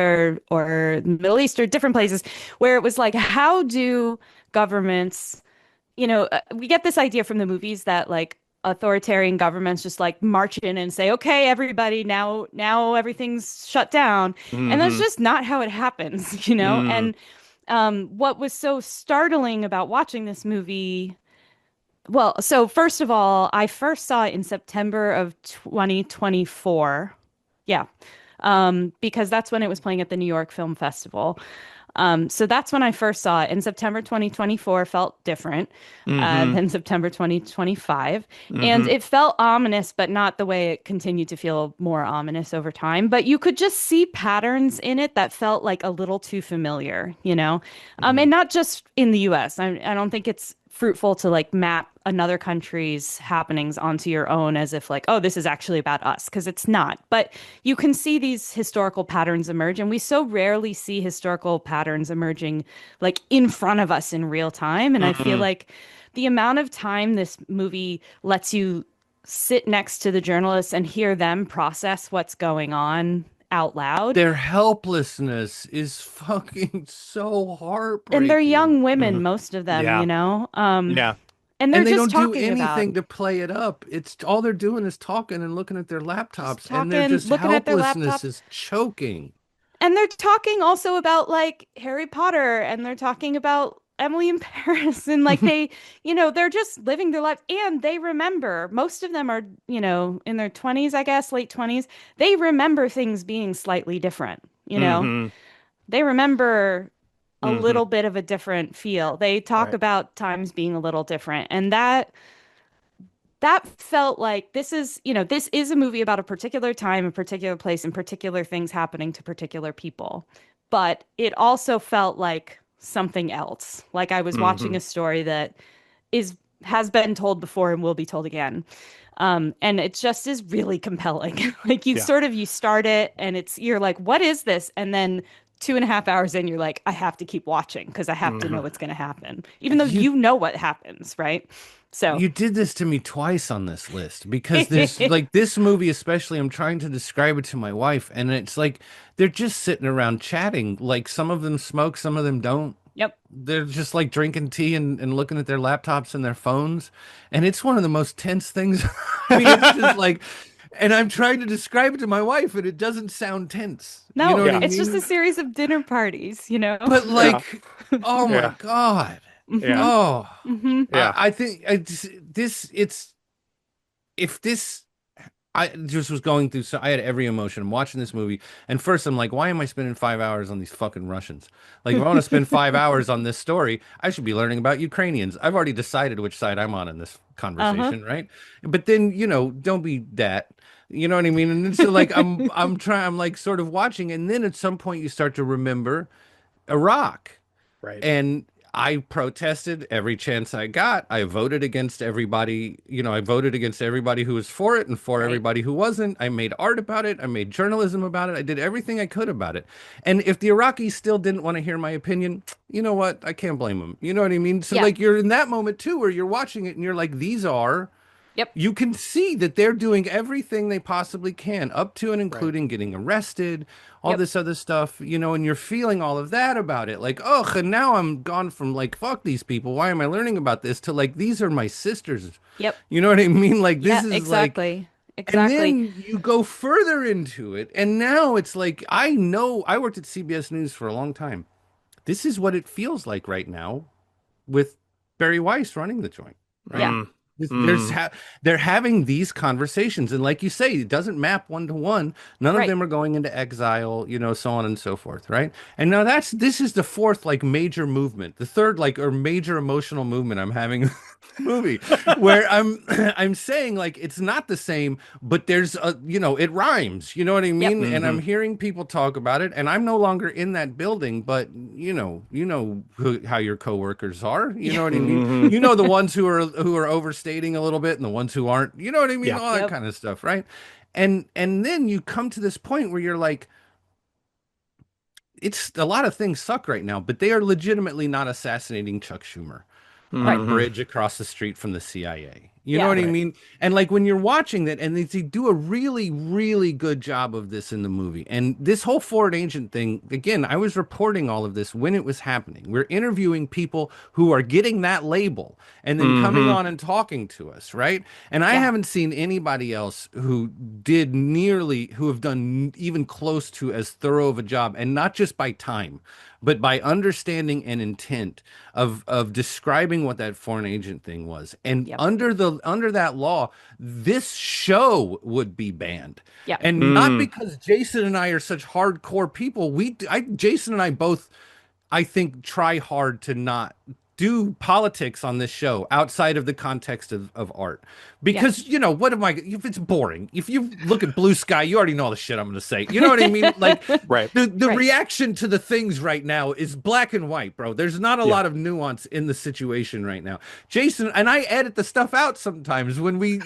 Speaker 3: or Middle East or different places where it was like, how do governments, we get this idea from the movies that like authoritarian governments just like march in and say, okay, everybody, now everything's shut down. And that's just not how it happens, And what was so startling about watching this movie Well, so first of all, I first saw it in September of 2024. Yeah. Because that's when it was playing at the New York Film Festival. So that's when I first saw it. In September 2024 felt different
Speaker 1: Mm-hmm.
Speaker 3: than September 2025. And
Speaker 1: Mm-hmm.
Speaker 3: it felt ominous, but not the way it continued to feel more ominous over time. But you could just see patterns in it that felt like a little too familiar, you know?
Speaker 1: Mm-hmm.
Speaker 3: And not just in the US. I don't think it's fruitful to like map another country's happenings onto your own as if like, oh, this is actually about us, because it's not. But you can see these historical patterns emerge, and we so rarely see historical patterns emerging like in front of us in real time. And I feel
Speaker 1: Mm-hmm.
Speaker 3: like the amount of time this movie lets you sit next to the journalists and hear them process what's going on out loud.
Speaker 2: Their helplessness is fucking so
Speaker 3: And they're
Speaker 2: heartbreaking.
Speaker 3: young
Speaker 1: Mm-hmm.
Speaker 3: women, most of them,
Speaker 1: Yeah.
Speaker 3: you know?
Speaker 1: Yeah.
Speaker 3: And they're
Speaker 2: And they
Speaker 3: just
Speaker 2: don't do
Speaker 3: talking about
Speaker 2: anything to play it up. It's all they're doing is talking and looking at their
Speaker 3: just
Speaker 2: laptops, and they're
Speaker 3: talking,
Speaker 2: just
Speaker 3: looking at their
Speaker 2: helplessness
Speaker 3: laptops.
Speaker 2: is choking.
Speaker 3: And they're talking also about like Harry Potter, and they're talking about Emily in Paris, and like they, they're just living their lives, and they remember. Most of them are, in their 20s, I guess, late 20s. They remember things being slightly different, you know.
Speaker 1: Mm-hmm.
Speaker 3: They remember a
Speaker 1: Mm-hmm.
Speaker 3: little bit of a different feel. They talk
Speaker 1: Right.
Speaker 3: about times being a little different, and that felt like this is a movie about a particular time, a particular place, and particular things happening to particular people. But it also felt like something else. Like I was watching
Speaker 1: Mm-hmm.
Speaker 3: a story that is has been told before and will be told again. And it just is really compelling. Like
Speaker 1: Yeah.
Speaker 3: you start it and you're like, what is this? And then 2.5 hours in, you're like, I have to keep watching because I have to know
Speaker 1: Mm-hmm.
Speaker 3: what's going to happen, even though
Speaker 2: You
Speaker 3: you know what happens, right? So
Speaker 2: you did this to me twice on this list because there's like this movie especially I'm trying to describe it to my wife and it's like they're just sitting around chatting. Like some of them smoke, some of them don't.
Speaker 3: Yep.
Speaker 2: They're just like drinking tea and looking at their laptops and their phones. And it's one of the most tense things. I mean, it's just like, and I'm trying to describe it to my wife and it doesn't sound tense. You know
Speaker 3: No,
Speaker 2: what I
Speaker 1: Yeah.
Speaker 3: it's just a
Speaker 2: mean?
Speaker 3: series of dinner parties, you know?
Speaker 2: But
Speaker 1: Yeah.
Speaker 2: like, oh my
Speaker 1: Yeah.
Speaker 2: God.
Speaker 3: Hmm.
Speaker 1: Yeah.
Speaker 2: Oh,
Speaker 3: Hmm.
Speaker 1: Yeah.
Speaker 2: I think it's, if this, I just was going through, so I had every emotion. I'm watching this movie, and first I'm like, why am I spending 5 hours on these fucking Russians? Like, if I want to spend 5 hours on this story, I should be learning about Ukrainians. I've already decided which side I'm on in this
Speaker 3: Uh-huh.
Speaker 2: conversation, right? But then, don't be that. You know what I mean? And then so like I'm like sort of watching, and then at some point you start to remember Iraq.
Speaker 1: Right.
Speaker 2: And I protested every chance I got. I voted against everybody, I voted against everybody who was for it and for
Speaker 3: Right.
Speaker 2: everybody who wasn't. I made art about it. I made journalism about it. I did everything I could about it. And if the Iraqis still didn't want to hear my opinion, you know what? I can't blame them. You know what I mean? So
Speaker 3: Yeah.
Speaker 2: like you're in that moment too where you're watching it and you're like, these are,
Speaker 3: Yep.
Speaker 2: you can see that they're doing everything they possibly can, up to and
Speaker 1: Right.
Speaker 2: including getting arrested, all
Speaker 3: Yep.
Speaker 2: this other stuff, and you're feeling all of that about it. Like, ugh, and now I'm gone from like, fuck these people. Why am I learning about this? To like, these are my sisters.
Speaker 3: Yep.
Speaker 2: You know what I mean? Like,
Speaker 3: Yeah,
Speaker 2: this is like,
Speaker 3: exactly.
Speaker 2: and
Speaker 3: Exactly.
Speaker 2: then you go further into it. And now it's like, I know I worked at CBS News for a long time. This is what it feels like right now with Barry Weiss running the joint, right?
Speaker 3: Yeah.
Speaker 1: Mm.
Speaker 2: There's
Speaker 1: Mm.
Speaker 2: they're having these conversations, and like you say, it doesn't map one to one. None of
Speaker 3: Right.
Speaker 2: them are going into exile, so on and so forth, right? And now this is the fourth like major movement, the third like or major emotional movement I'm having in the movie, where I'm I'm saying like it's not the same, but there's a it rhymes, you know what I
Speaker 3: Yep.
Speaker 2: mean? And I'm
Speaker 1: Mm-hmm.
Speaker 2: hearing people talk about it, and I'm no longer in that building, but how your coworkers are, you know what I mean?
Speaker 1: Mm-hmm.
Speaker 2: The ones who are overstating a little bit and the ones who aren't, you know what I mean?
Speaker 1: Yeah.
Speaker 2: All that
Speaker 3: Yep.
Speaker 2: kind of stuff, right? And then you come to this point where you're like, it's a lot of things suck right now, but they are legitimately not assassinating Chuck Schumer on a
Speaker 3: Right.
Speaker 1: Mm-hmm.
Speaker 2: bridge across the street from the CIA. You know
Speaker 3: Yeah.
Speaker 2: what I
Speaker 1: Right.
Speaker 2: mean? And like when you're watching that, and they do a really, really good job of this in the movie. And this whole foreign agent thing, again, I was reporting all of this when it was happening. We're interviewing people who are getting that label and then coming
Speaker 1: Mm-hmm.
Speaker 2: on and talking to us, right? And I
Speaker 3: Yeah.
Speaker 2: haven't seen anybody else who have done even close to as thorough of a job, and not just by time, but by understanding an intent of describing what that foreign agent thing was. And
Speaker 3: Yep.
Speaker 2: under that law, this show would be banned.
Speaker 3: Yeah.
Speaker 2: And not because Jason and I are such hardcore people. Jason and I both, I think, try hard to not do politics on this show outside of the context of art. Because, you know, what am I, if it's boring, if you look at Blue Sky, you already know all the shit I'm going to say. You know what I mean? Like,
Speaker 1: Right.
Speaker 2: the reaction to the things right now is black and white, bro. There's not a lot of nuance in the situation right now. Jason and I edit the stuff out sometimes when we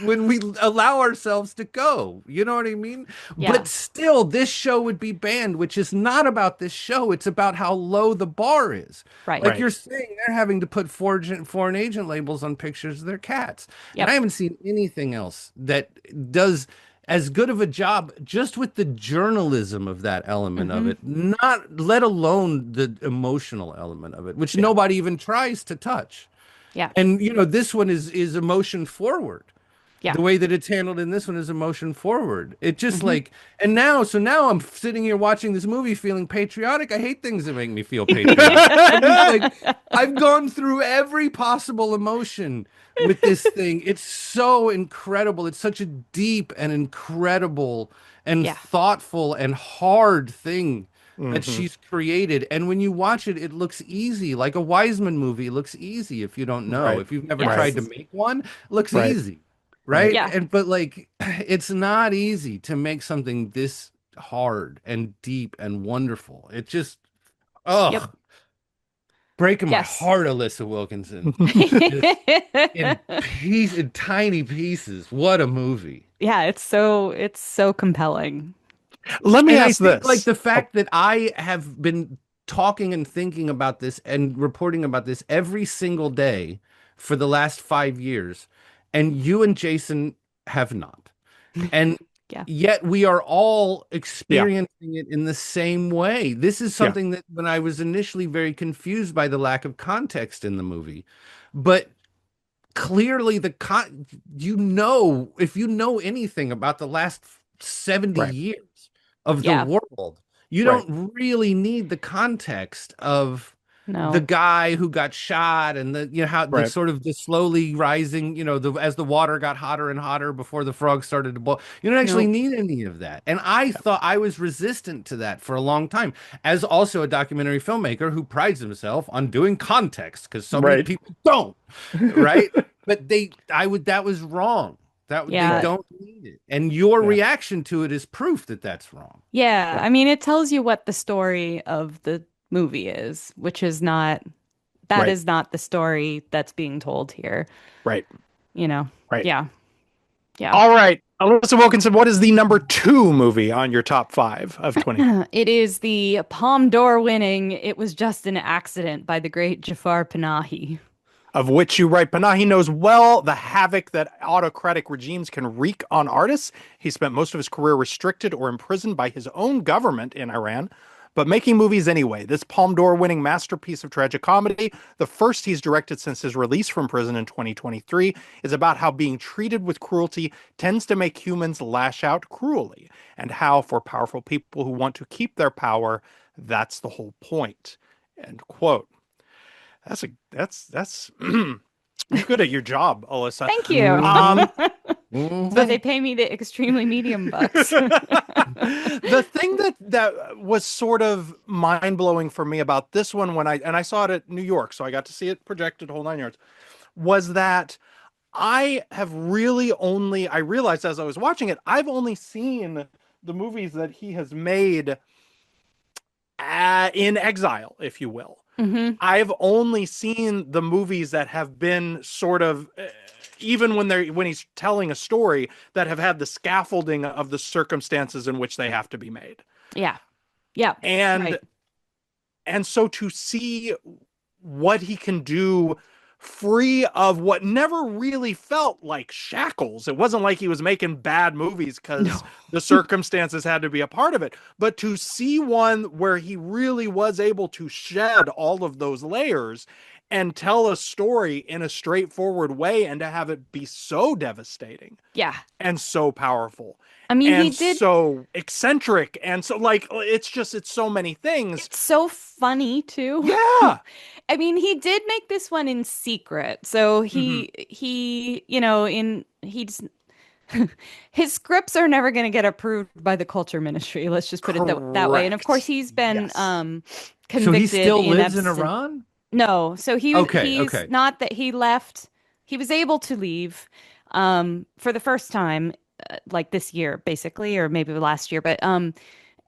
Speaker 2: allow ourselves to go. You know what I mean?
Speaker 3: Yeah.
Speaker 2: But still, this show would be banned, which is not about this show. It's about how low the bar is.
Speaker 3: Right.
Speaker 2: Like
Speaker 3: Right.
Speaker 2: you're saying, they're having to put foreign agent labels on pictures of their cats.
Speaker 3: Yep.
Speaker 2: And I haven't seen anything else that does as good of a job just with the journalism of that element of it, not let alone the emotional element of it, which nobody even tries to touch.
Speaker 3: Yeah.
Speaker 2: And you know, this one is emotion forward.
Speaker 3: Yeah.
Speaker 2: The way that it's handled in this one is emotion forward. It just like, and now I'm sitting here watching this movie feeling patriotic. I hate things that make me feel patriotic. Like, I've gone through every possible emotion with this thing. It's so incredible. It's such a deep and incredible and thoughtful and hard thing that she's created. And when you watch it, it looks easy. Like a Wiseman movie looks easy if you don't know.
Speaker 1: Right.
Speaker 2: If you've never
Speaker 3: Yes.
Speaker 2: tried to make one, it looks
Speaker 1: Right.
Speaker 2: easy. Right.
Speaker 3: Yeah.
Speaker 2: And but like it's not easy to make something this hard and deep and wonderful. It just
Speaker 3: Yep.
Speaker 2: breaking my
Speaker 3: Yes.
Speaker 2: heart, Alissa Wilkinson. in tiny pieces. What a movie.
Speaker 3: Yeah, it's so compelling.
Speaker 1: Let me
Speaker 2: And I
Speaker 1: ask
Speaker 2: think,
Speaker 1: this.
Speaker 2: like the fact that I have been talking and thinking about this and reporting about this every single day for the last 5 years, and you and Jason have not. And
Speaker 3: Yeah.
Speaker 2: yet we are all experiencing it in the same way. This is something that when I was initially very confused by the lack of context in the movie, but clearly you know, if you know anything about the last 70 years of the world, you don't really need the context of the guy who got shot and the, you know, how the sort of the slowly rising, you know, as the water got hotter and hotter before the frogs started to boil. You don't actually need any of that. And I thought I was resistant to that for a long time, as also a documentary filmmaker who prides himself on doing context, because so many people don't, right? But that was wrong. They don't need it. And your reaction to it is proof that that's wrong.
Speaker 3: Yeah, I mean, it tells you what the story of the movie is, which is not is not the story that's being told here.
Speaker 1: Right.
Speaker 3: You know.
Speaker 1: Right.
Speaker 3: Yeah. Yeah.
Speaker 1: All right. Alissa Wilkinson, what is the number 2 movie on your top 5 of 20?
Speaker 3: It is the Palme d'Or winning It Was Just an Accident by the great Jafar Panahi.
Speaker 1: Of which you write, Panahi knows well the havoc that autocratic regimes can wreak on artists. He spent most of his career restricted or imprisoned by his own government in Iran, but making movies anyway. This Palme d'Or winning masterpiece of tragic comedy, the first he's directed since his release from prison in 2023, is about how being treated with cruelty tends to make humans lash out cruelly, and how for powerful people who want to keep their power, that's the whole point. End quote. That's you're good at your job, Alissa.
Speaker 3: Thank you. So they pay me the extremely medium bucks.
Speaker 1: The thing that was sort of mind-blowing for me about this one when I saw it at New York, so I got to see it projected whole 9 yards, was that I realized as I was watching it, I've only seen the movies that he has made in exile, if you will.
Speaker 3: Mm-hmm.
Speaker 1: I've only seen the movies that have been sort of, even when he's telling a story, that have had the scaffolding of the circumstances in which they have to be made.
Speaker 3: Yeah. Yeah.
Speaker 1: And so to see what he can do free of what never really felt like shackles. It wasn't like he was making bad movies because the circumstances had to be a part of it. But to see one where he really was able to shed all of those layers and tell a story in a straightforward way, and to have it be so devastating
Speaker 3: Yeah.
Speaker 1: and so powerful
Speaker 3: I mean, he
Speaker 1: and
Speaker 3: did.
Speaker 1: so eccentric and so like it's so many things.
Speaker 3: It's so funny too.
Speaker 1: Yeah.
Speaker 3: I mean, he did make this one in secret. So
Speaker 1: Hmm.
Speaker 3: he, in he's his scripts are never going to get approved by the culture ministry. Let's just put it that way. And of course,
Speaker 1: Correct.
Speaker 3: he's been
Speaker 1: Yes.
Speaker 2: So he
Speaker 3: convicted
Speaker 2: still
Speaker 3: in
Speaker 2: lives in
Speaker 3: absent.
Speaker 2: Iran?
Speaker 3: No, so
Speaker 2: Okay,
Speaker 3: he's
Speaker 2: okay.
Speaker 3: not that he left. He was able to leave for the first time like this year basically or maybe last year, but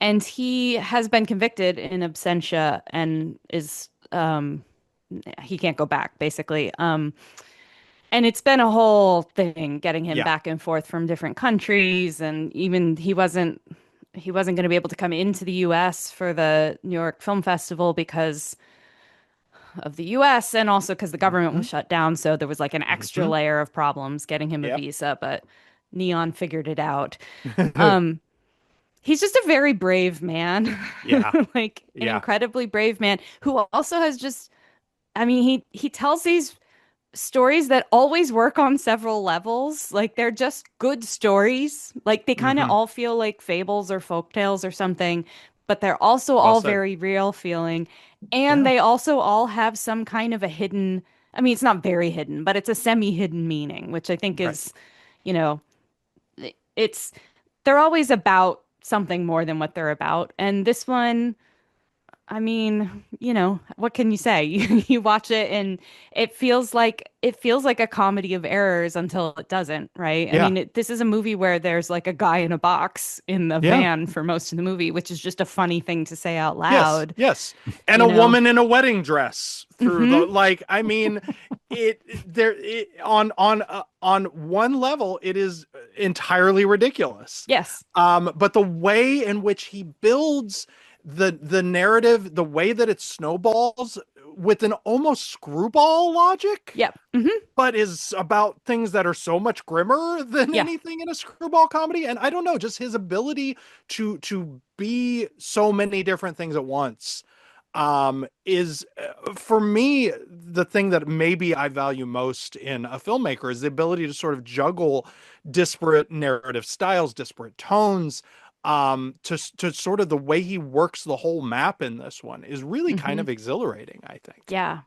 Speaker 3: and he has been convicted in absentia and is he can't go back basically. And it's been a whole thing getting him
Speaker 1: Yeah.
Speaker 3: back and forth from different countries, and even he wasn't going to be able to come into the US for the New York Film Festival because of the US and also because the government
Speaker 1: Hmm.
Speaker 3: was shut down. So there was like an extra
Speaker 1: Hmm.
Speaker 3: layer of problems getting him a
Speaker 1: Yep.
Speaker 3: visa, but Neon figured it out. Um, he's just a very brave man,
Speaker 1: Yeah.
Speaker 3: like an
Speaker 1: Yeah.
Speaker 3: incredibly brave man who also has just, I mean, he tells these stories that always work on several levels. Like they're just good stories. Like they kind of
Speaker 1: Hmm.
Speaker 3: all feel like fables or folk tales or something, but they're also
Speaker 1: Well
Speaker 3: all
Speaker 1: said.
Speaker 3: very real feeling. And
Speaker 1: Yeah.
Speaker 3: they also all have some kind of a hidden, I mean, it's not very hidden, but it's a semi-hidden meaning, which I think
Speaker 1: Right.
Speaker 3: is, you know, it's they're always about something more than what they're about. And this one I mean, what can you say? You watch it and it feels like a comedy of errors until it doesn't, right? I
Speaker 1: Yeah.
Speaker 3: mean, this is a movie where there's like a guy in a box in the
Speaker 1: Yeah.
Speaker 3: van for most of the movie, which is just a funny thing to say out
Speaker 1: Yes.
Speaker 3: loud,
Speaker 1: Yes. And
Speaker 3: you
Speaker 1: a
Speaker 3: know.
Speaker 1: woman in a wedding dress through the
Speaker 3: Hmm.
Speaker 1: like I mean on one level it is entirely ridiculous.
Speaker 3: Yes.
Speaker 1: But the way in which he builds the narrative, the way that it snowballs with an almost screwball logic,
Speaker 3: Yep. Hmm.
Speaker 1: but is about things that are so much grimmer than
Speaker 3: Yeah.
Speaker 1: anything in a screwball comedy. And I don't know, just his ability to be so many different things at once is for me the thing that maybe I value most in a filmmaker is the ability to sort of juggle disparate narrative styles, disparate tones, to sort of the way he works the whole map in this one is really kind
Speaker 3: Hmm.
Speaker 1: of exhilarating, I think.
Speaker 3: Yeah.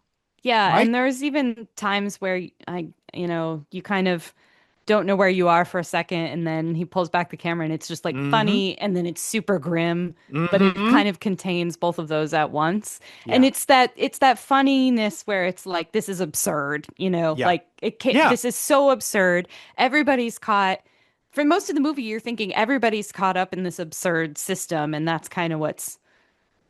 Speaker 3: Yeah.
Speaker 1: Mike.
Speaker 3: And there's even times where you kind of don't know where you are for a second, and then he pulls back the camera and it's just like
Speaker 1: Mm-hmm.
Speaker 3: funny and then it's super grim, but it
Speaker 1: Mm-hmm.
Speaker 3: kind of contains both of those at once. And
Speaker 1: Yeah.
Speaker 3: it's that funniness where it's like this is absurd,
Speaker 1: Yeah.
Speaker 3: like it can't,
Speaker 1: Yeah.
Speaker 3: this is so absurd. Everybody's caught for most of the movie you're thinking everybody's caught up in this absurd system, and that's kind of what's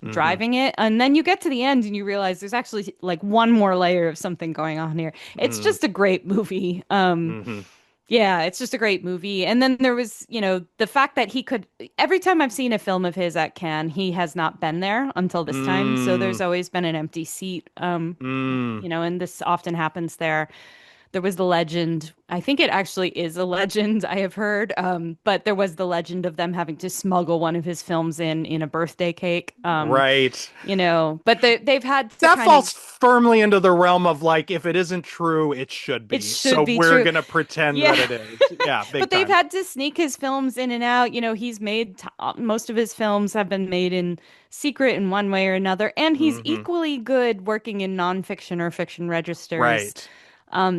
Speaker 1: Mm-hmm.
Speaker 3: driving it. And then you get to the end and you realize there's actually like one more layer of something going on here. It's
Speaker 1: Mm-hmm.
Speaker 3: just a great movie.
Speaker 1: Mm-hmm.
Speaker 3: Yeah, it's just a great movie. And then there was, the fact that he could, every time I've seen a film of his at Cannes, he has not been there until this time. So there's
Speaker 1: Mm.
Speaker 3: always been an empty seat.
Speaker 1: Mm.
Speaker 3: And this often happens there. There was the legend. I think it actually is a legend I have heard. But there was the legend of them having to smuggle one of his films in a birthday cake.
Speaker 1: Right.
Speaker 3: But they've had to
Speaker 1: That
Speaker 3: kind of,
Speaker 1: falls firmly into the realm of like, if it isn't true, it should
Speaker 3: it
Speaker 1: be.
Speaker 3: should
Speaker 1: So
Speaker 3: be
Speaker 1: we're
Speaker 3: true.
Speaker 1: gonna pretend that
Speaker 3: Yeah.
Speaker 1: it is. Yeah, big
Speaker 3: But they've
Speaker 1: time.
Speaker 3: had to sneak his films in and out. He's made most of his films have been made in secret in one way or another, and he's
Speaker 1: Hmm.
Speaker 3: equally good working in nonfiction or fiction registers.
Speaker 1: Right.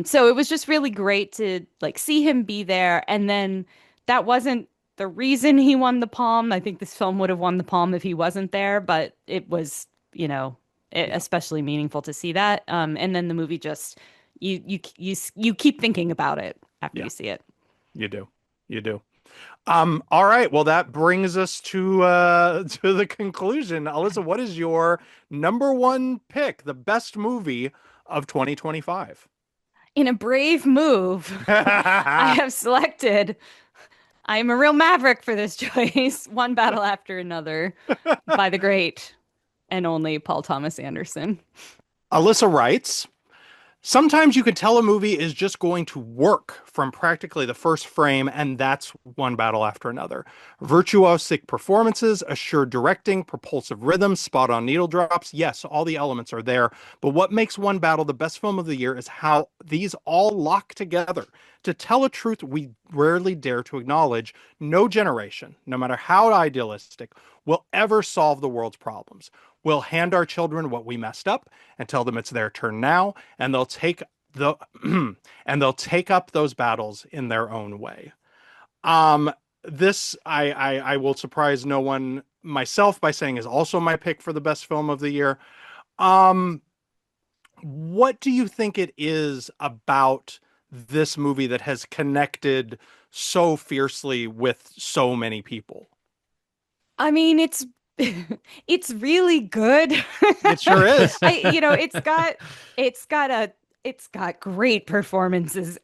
Speaker 3: So it was just really great to like see him be there. And then that wasn't the reason he won the Palm. I think this film would have won the Palm if he wasn't there, but it was,
Speaker 1: Yeah.
Speaker 3: especially meaningful to see that. And then the movie just you keep thinking about it after
Speaker 1: Yeah.
Speaker 3: you see it.
Speaker 1: You do. You do. All right. Well, that brings us to to the conclusion. Alyssa, what is your number one pick, the best movie of 2025?
Speaker 3: In a brave move, I have selected. I am a real maverick for this choice. One Battle After Another by the great and only Paul Thomas Anderson.
Speaker 1: Alyssa writes, Sometimes you can tell a movie is just going to work from practically the first frame, and that's one battle after another. Virtuosic performances, assured directing, propulsive rhythms, spot on needle drops. Yes, all the elements are there. But what makes one battle the best film of the year is how these all lock together. To tell a truth we rarely dare to acknowledge, no generation, no matter how idealistic, will ever solve the world's problems. We'll hand our children what we messed up and tell them it's their turn now, and they'll take the and they'll take up those battles in their own way. Um, this I will surprise no one myself by saying is also my pick for the best film of the year. Um, what do you think it is about this movie that has connected so fiercely with so many people?
Speaker 3: I mean, it's it's really good.
Speaker 1: It sure is.
Speaker 3: It's got great performances,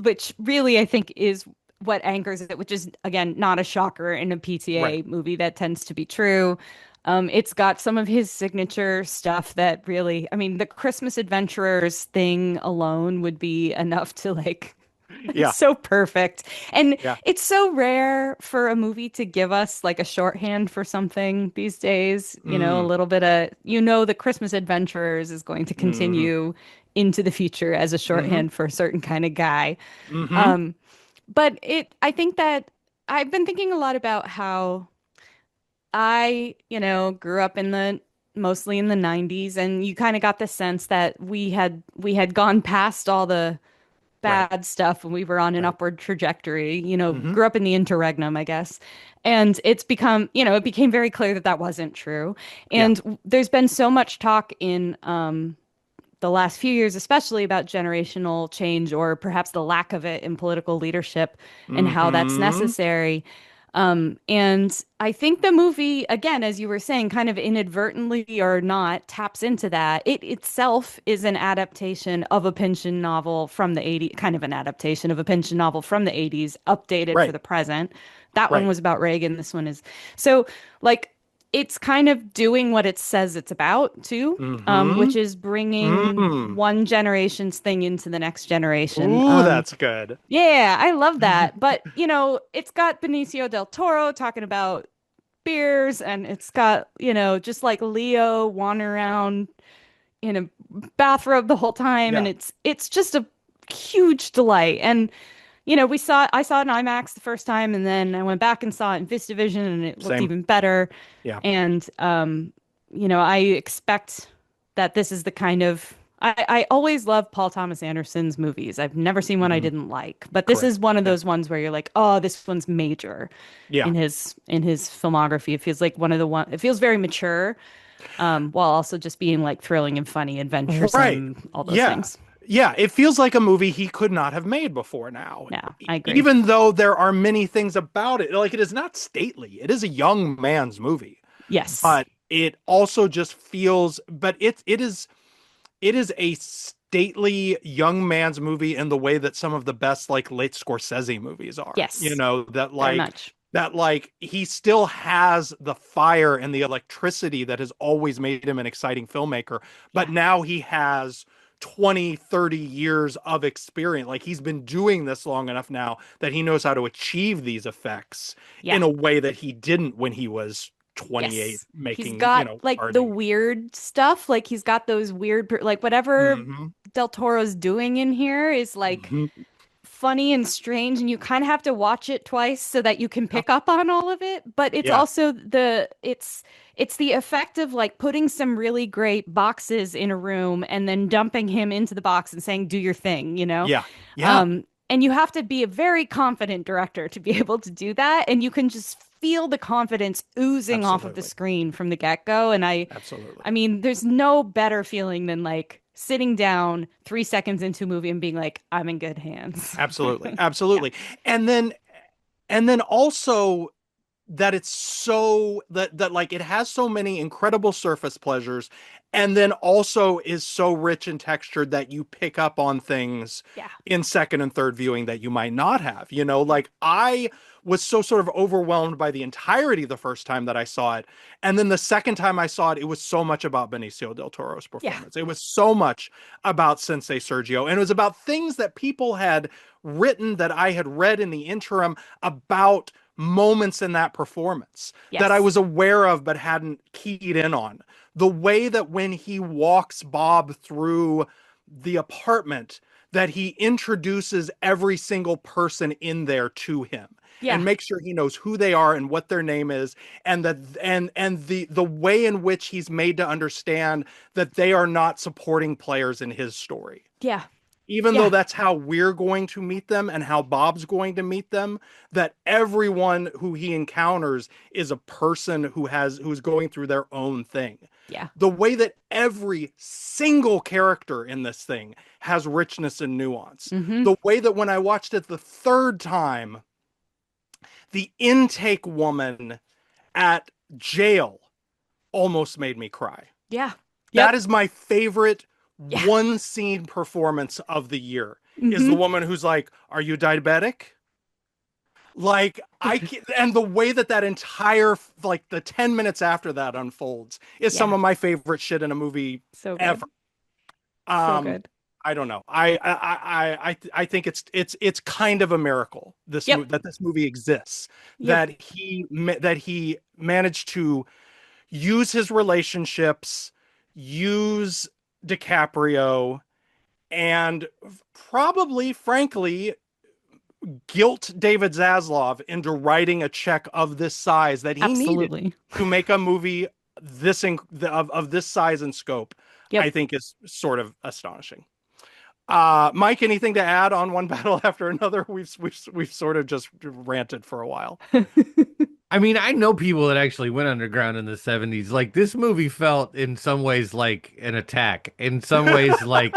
Speaker 3: which really I think is what anchors it, which is again not a shocker in a PTA
Speaker 1: Right.
Speaker 3: movie. That tends to be true. It's got some of his signature stuff that really, I mean, the Christmas Adventurers thing alone would be enough to like it's
Speaker 1: Yeah.
Speaker 3: so perfect. And
Speaker 1: Yeah.
Speaker 3: it's so rare for a movie to give us like a shorthand for something these days, a
Speaker 1: Mm.
Speaker 3: little bit of, the Christmas Adventurers is going to
Speaker 1: Mm.
Speaker 3: continue into the future as a
Speaker 1: Mm-hmm.
Speaker 3: shorthand for a certain kind of guy.
Speaker 1: Mm-hmm.
Speaker 3: Um, I think that I've been thinking a lot about how grew up mostly in the 90s, and you kind of got the sense that we had gone past all the
Speaker 1: Right.
Speaker 3: bad stuff and we were on an
Speaker 1: Right.
Speaker 3: upward trajectory,
Speaker 1: Mm-hmm.
Speaker 3: grew up in the interregnum, I guess. And it became very clear that that wasn't true.
Speaker 1: Yeah.
Speaker 3: And there's been so much talk in the last few years, especially about generational change or perhaps the lack of it in political leadership and how that's
Speaker 1: Mm-hmm.
Speaker 3: necessary. And I think the movie, again, as you were saying, kind of inadvertently or not, taps into that. It itself is an adaptation of a Pynchon novel from the 80s, kind of an adaptation of a Pynchon novel from the 80s, updated for
Speaker 1: Right.
Speaker 3: the present. That one
Speaker 1: Right.
Speaker 3: was about Reagan. This one is. So, like, it's kind of doing what it says it's about too,
Speaker 1: Mm-hmm.
Speaker 3: which is bringing
Speaker 1: Mm.
Speaker 3: one generation's thing into the next generation.
Speaker 1: Ooh, that's good.
Speaker 3: Yeah, I love that. But, it's got Benicio del Toro talking about beers, and it's got, just like Leo wandering around in a bathrobe the whole time, and
Speaker 1: Yeah.
Speaker 3: it's just a huge delight. And, I saw it in IMAX the first time, and then I went back and saw it in VistaVision, and it looked
Speaker 1: Same.
Speaker 3: even better.
Speaker 1: Yeah.
Speaker 3: And I expect that this is the kind of I always love Paul Thomas Anderson's movies. I've never seen one I
Speaker 1: Hmm.
Speaker 3: didn't like, but this
Speaker 1: Correct.
Speaker 3: is one of
Speaker 1: Yeah.
Speaker 3: those ones where you're like, oh, this one's major
Speaker 1: Yeah.
Speaker 3: in his filmography. It feels like one of the one. It feels very mature, while also just being like thrilling and funny,
Speaker 1: Right.
Speaker 3: adventuresome, all those
Speaker 1: Yeah.
Speaker 3: things.
Speaker 1: Yeah. It feels like a movie he could not have made before now.
Speaker 3: Yeah, I agree.
Speaker 1: Even though there are many things about it, like it is not stately. It is a young man's movie,
Speaker 3: Yes.
Speaker 1: but it also just feels, but it is a stately young man's movie in the way that some of the best like late Scorsese movies are.
Speaker 3: Yes.
Speaker 1: That
Speaker 3: Very much.
Speaker 1: he still has the fire and the electricity that has always made him an exciting filmmaker, but
Speaker 3: Yeah.
Speaker 1: now he has 20, 30 years of experience. Like he's been doing this long enough now that he knows how to achieve these effects
Speaker 3: Yeah.
Speaker 1: in a way that he didn't when he was 28
Speaker 3: Yes. He's
Speaker 1: making,
Speaker 3: got like the
Speaker 1: arty.
Speaker 3: weird stuff. Like he's got those weird, like whatever
Speaker 1: Hmm.
Speaker 3: Del Toro's doing in here is like
Speaker 1: Hmm.
Speaker 3: funny and strange, and you kind of have to watch it twice so that you can
Speaker 1: Yeah.
Speaker 3: pick up on all of it. But it's
Speaker 1: Yeah.
Speaker 3: also it's the effect of like putting some really great boxes in a room and then dumping him into the box and saying, do your thing, you know?
Speaker 1: Yeah. Yeah.
Speaker 3: And you have to be a very confident director to be able to do that. And you can just feel the confidence oozing off of the
Speaker 1: Absolutely.
Speaker 3: screen from the get-go. And
Speaker 1: Absolutely.
Speaker 3: I mean, there's no better feeling than like sitting down 3 seconds into a movie and being like, I'm in good hands.
Speaker 1: Absolutely.
Speaker 3: Yeah.
Speaker 1: Absolutely. And then also that it's so that like it has so many incredible surface pleasures, and then also is so rich and textured that you pick up on things
Speaker 3: Yeah.
Speaker 1: in second and third viewing that you might not have. Like I was so sort of overwhelmed by the entirety the first time that I saw it. And then the second time I saw it, it was so much about Benicio del Toro's
Speaker 3: Yeah.
Speaker 1: performance. It was so much about Sensei Sergio. And it was about things that people had written that I had read in the interim about moments in that performance that I
Speaker 3: Yes.
Speaker 1: was aware of but hadn't keyed in on. The way that when he walks Bob through the apartment, that he introduces every single person in there to him and
Speaker 3: Yeah.
Speaker 1: make sure he knows who they are and what their name is, and that and the way in which he's made to understand that they are not supporting players in his story,
Speaker 3: Yeah.
Speaker 1: even though
Speaker 3: Yeah.
Speaker 1: that's how we're going to meet them and how Bob's going to meet them. That everyone who he encounters is a person who's going through their own thing.
Speaker 3: Yeah.
Speaker 1: The way that every single character in this thing has richness and nuance.
Speaker 3: Mm-hmm.
Speaker 1: The way that when I watched it the third time, the intake woman at jail almost made me cry.
Speaker 3: Yeah.
Speaker 1: That
Speaker 3: Yep.
Speaker 1: is my favorite
Speaker 3: Yeah.
Speaker 1: one scene performance of the year, is the
Speaker 3: Mm-hmm.
Speaker 1: woman who's like, "Are you diabetic?" Like and the way that entire like the 10 minutes after that unfolds is some
Speaker 3: Yeah.
Speaker 1: of my favorite shit in a movie
Speaker 3: So good.
Speaker 1: ever.
Speaker 3: So
Speaker 1: Um,
Speaker 3: good.
Speaker 1: I don't know. I think it's kind of a miracle
Speaker 3: Yep.
Speaker 1: that this movie exists,
Speaker 3: Yep.
Speaker 1: that he managed to use his relationships, use DiCaprio, and probably, frankly, guilt David Zaslav into writing a check of this size that he needed
Speaker 3: Absolutely.
Speaker 1: to make a movie of this size and scope.
Speaker 3: Yep.
Speaker 1: I think is sort of astonishing. Mike, anything to add on One Battle After Another? We've sort of just ranted for a while.
Speaker 2: I mean, I know people that actually went underground in the 70s. Like, this movie felt in some ways like an attack, in some ways like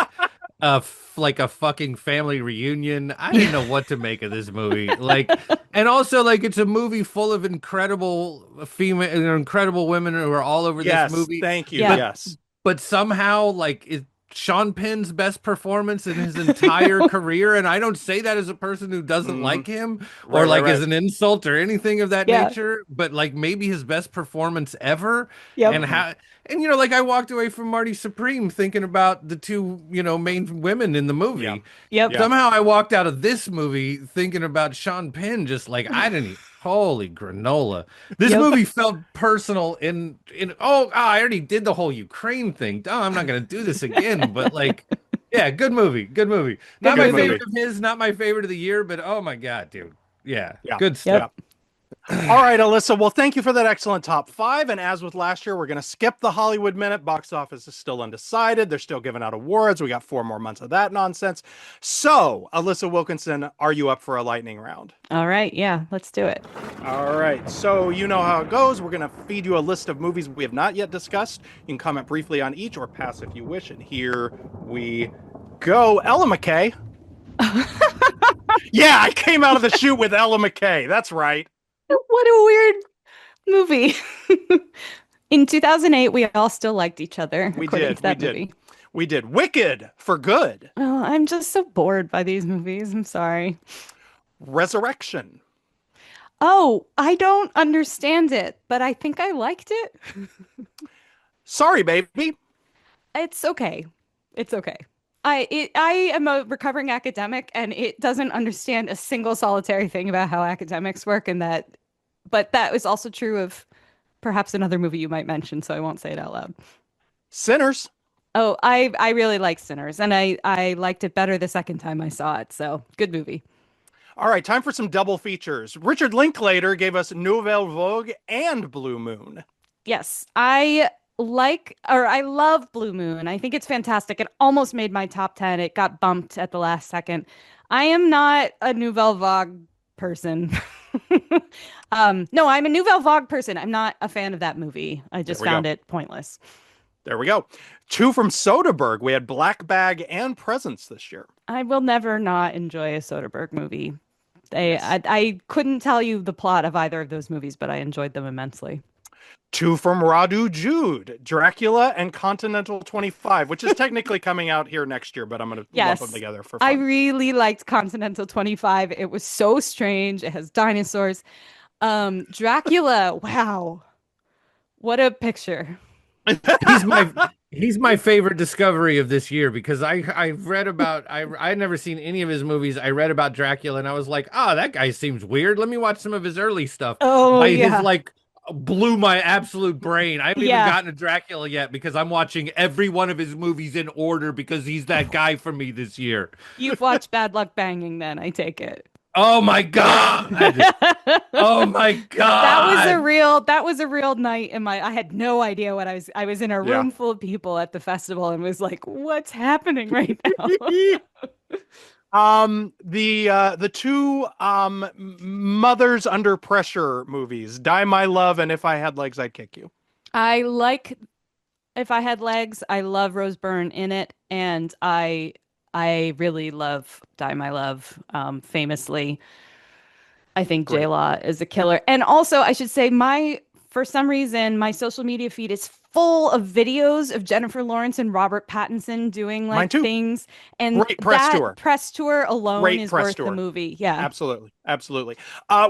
Speaker 2: like a fucking family reunion. I didn't know what to make of this movie. Like, and also like it's a movie full of incredible incredible women who are all over this
Speaker 1: Yes,
Speaker 2: movie.
Speaker 1: thank you.
Speaker 3: Yeah.
Speaker 1: Yes.
Speaker 2: But somehow like Sean Penn's best performance in his entire career, and I don't say that as a person who doesn't like him or like as an insult or anything of that
Speaker 3: Yeah.
Speaker 2: nature, but like maybe his best performance ever.
Speaker 3: Yep.
Speaker 2: And how, and like I walked away from Marty Supreme thinking about the two, main women in the movie.
Speaker 1: Yeah.
Speaker 3: Yep.
Speaker 1: Yeah.
Speaker 2: Somehow I walked out of this movie thinking about Sean Penn, just like I didn't. Holy granola! This
Speaker 3: Yep.
Speaker 2: movie felt personal. I already did the whole Ukraine thing. Oh, I'm not gonna do this again. But like, yeah, good movie. Good movie. Not
Speaker 1: Good
Speaker 2: my
Speaker 1: movie.
Speaker 2: favorite of his. Not my favorite of the year. But oh my god, dude. Yeah,
Speaker 1: Yeah.
Speaker 2: good stuff.
Speaker 3: Yep.
Speaker 1: All right, Alyssa. Well, thank you for that excellent top five. And as with last year, we're going to skip the Hollywood Minute. Box office is still undecided. They're still giving out awards. We got 4 more months of that nonsense. So, Alyssa Wilkinson, are you up for a lightning round?
Speaker 3: All right. Yeah. Let's do it.
Speaker 1: All right. So, you know how it goes. We're going to feed you a list of movies we have not yet discussed. You can comment briefly on each or pass if you wish. And here we go. Ella McKay. Yeah, I came out of the chute with Ella McKay. That's right.
Speaker 3: What a weird movie. In 2008, we all still liked each other.
Speaker 1: We
Speaker 3: according
Speaker 1: did.
Speaker 3: to that
Speaker 1: We did.
Speaker 3: movie.
Speaker 1: We did. Wicked for Good.
Speaker 3: Oh, I'm just so bored by these movies. I'm sorry.
Speaker 1: Resurrection.
Speaker 3: Oh, I don't understand it, but I think I liked it.
Speaker 1: Sorry, baby.
Speaker 3: It's okay. It's okay. I am a recovering academic, and it doesn't understand a single solitary thing about how academics work, but that is also true of perhaps another movie you might mention, so I won't say it out loud.
Speaker 1: Sinners.
Speaker 3: Oh, I really like Sinners, and I liked it better the second time I saw it, so good movie.
Speaker 1: All right, time for some double features. Richard Linklater gave us Nouvelle Vogue and Blue Moon.
Speaker 3: Yes, I love Blue Moon. I think it's fantastic. It almost made my top 10. It got bumped at the last second. I am not a Nouvelle Vague person. No, I'm a Nouvelle Vague person. I'm not a fan of that movie. I just found it pointless.
Speaker 1: There we go. 2 from Soderbergh. We had Black Bag and Presence this year.
Speaker 3: I will never not enjoy a Soderbergh movie.
Speaker 1: Yes.
Speaker 3: I couldn't tell you the plot of either of those movies, but I enjoyed them immensely.
Speaker 1: Two from Radu Jude, Dracula and Continental 25, which is technically coming out here next year, but I'm going to lump them
Speaker 3: Yes,
Speaker 1: together for
Speaker 3: I
Speaker 1: fun.
Speaker 3: really liked Continental 25. It was so strange. It has dinosaurs. Dracula, wow, what a picture.
Speaker 2: He's my he's my favorite discovery of this year because I've read about I'd never seen any of his movies. I read about Dracula and I was like, oh, that guy seems weird. Let me watch some of his early stuff.
Speaker 3: Oh
Speaker 2: By his
Speaker 3: yeah.
Speaker 2: like blew my absolute brain. I haven't even
Speaker 3: Yeah.
Speaker 2: gotten to Dracula yet because I'm watching every one of his movies in order because he's that guy for me this year.
Speaker 3: You've watched Bad Luck Banging then, I take it.
Speaker 2: Oh my God. Oh my God.
Speaker 3: That was a real night in my I had no idea what I was in a
Speaker 1: Yeah.
Speaker 3: room full of people at the festival and was like, what's happening right now?
Speaker 1: The two mothers under pressure movies, Die My Love and If I Had Legs I'd Kick You.
Speaker 3: I like If I Had Legs. I love Rose Byrne in it, and I really love Die My Love. Famously, I think J
Speaker 1: Great.
Speaker 3: Law is a killer. And also, I should say, for some reason, my social media feed is full of videos of Jennifer Lawrence and Robert Pattinson doing
Speaker 1: Mine
Speaker 3: like
Speaker 1: too.
Speaker 3: things, and
Speaker 1: Great press
Speaker 3: that
Speaker 1: tour.
Speaker 3: press tour alone
Speaker 1: Great
Speaker 3: is
Speaker 1: press
Speaker 3: worth the
Speaker 1: tour.
Speaker 3: movie. Yeah,
Speaker 1: Absolutely. Absolutely.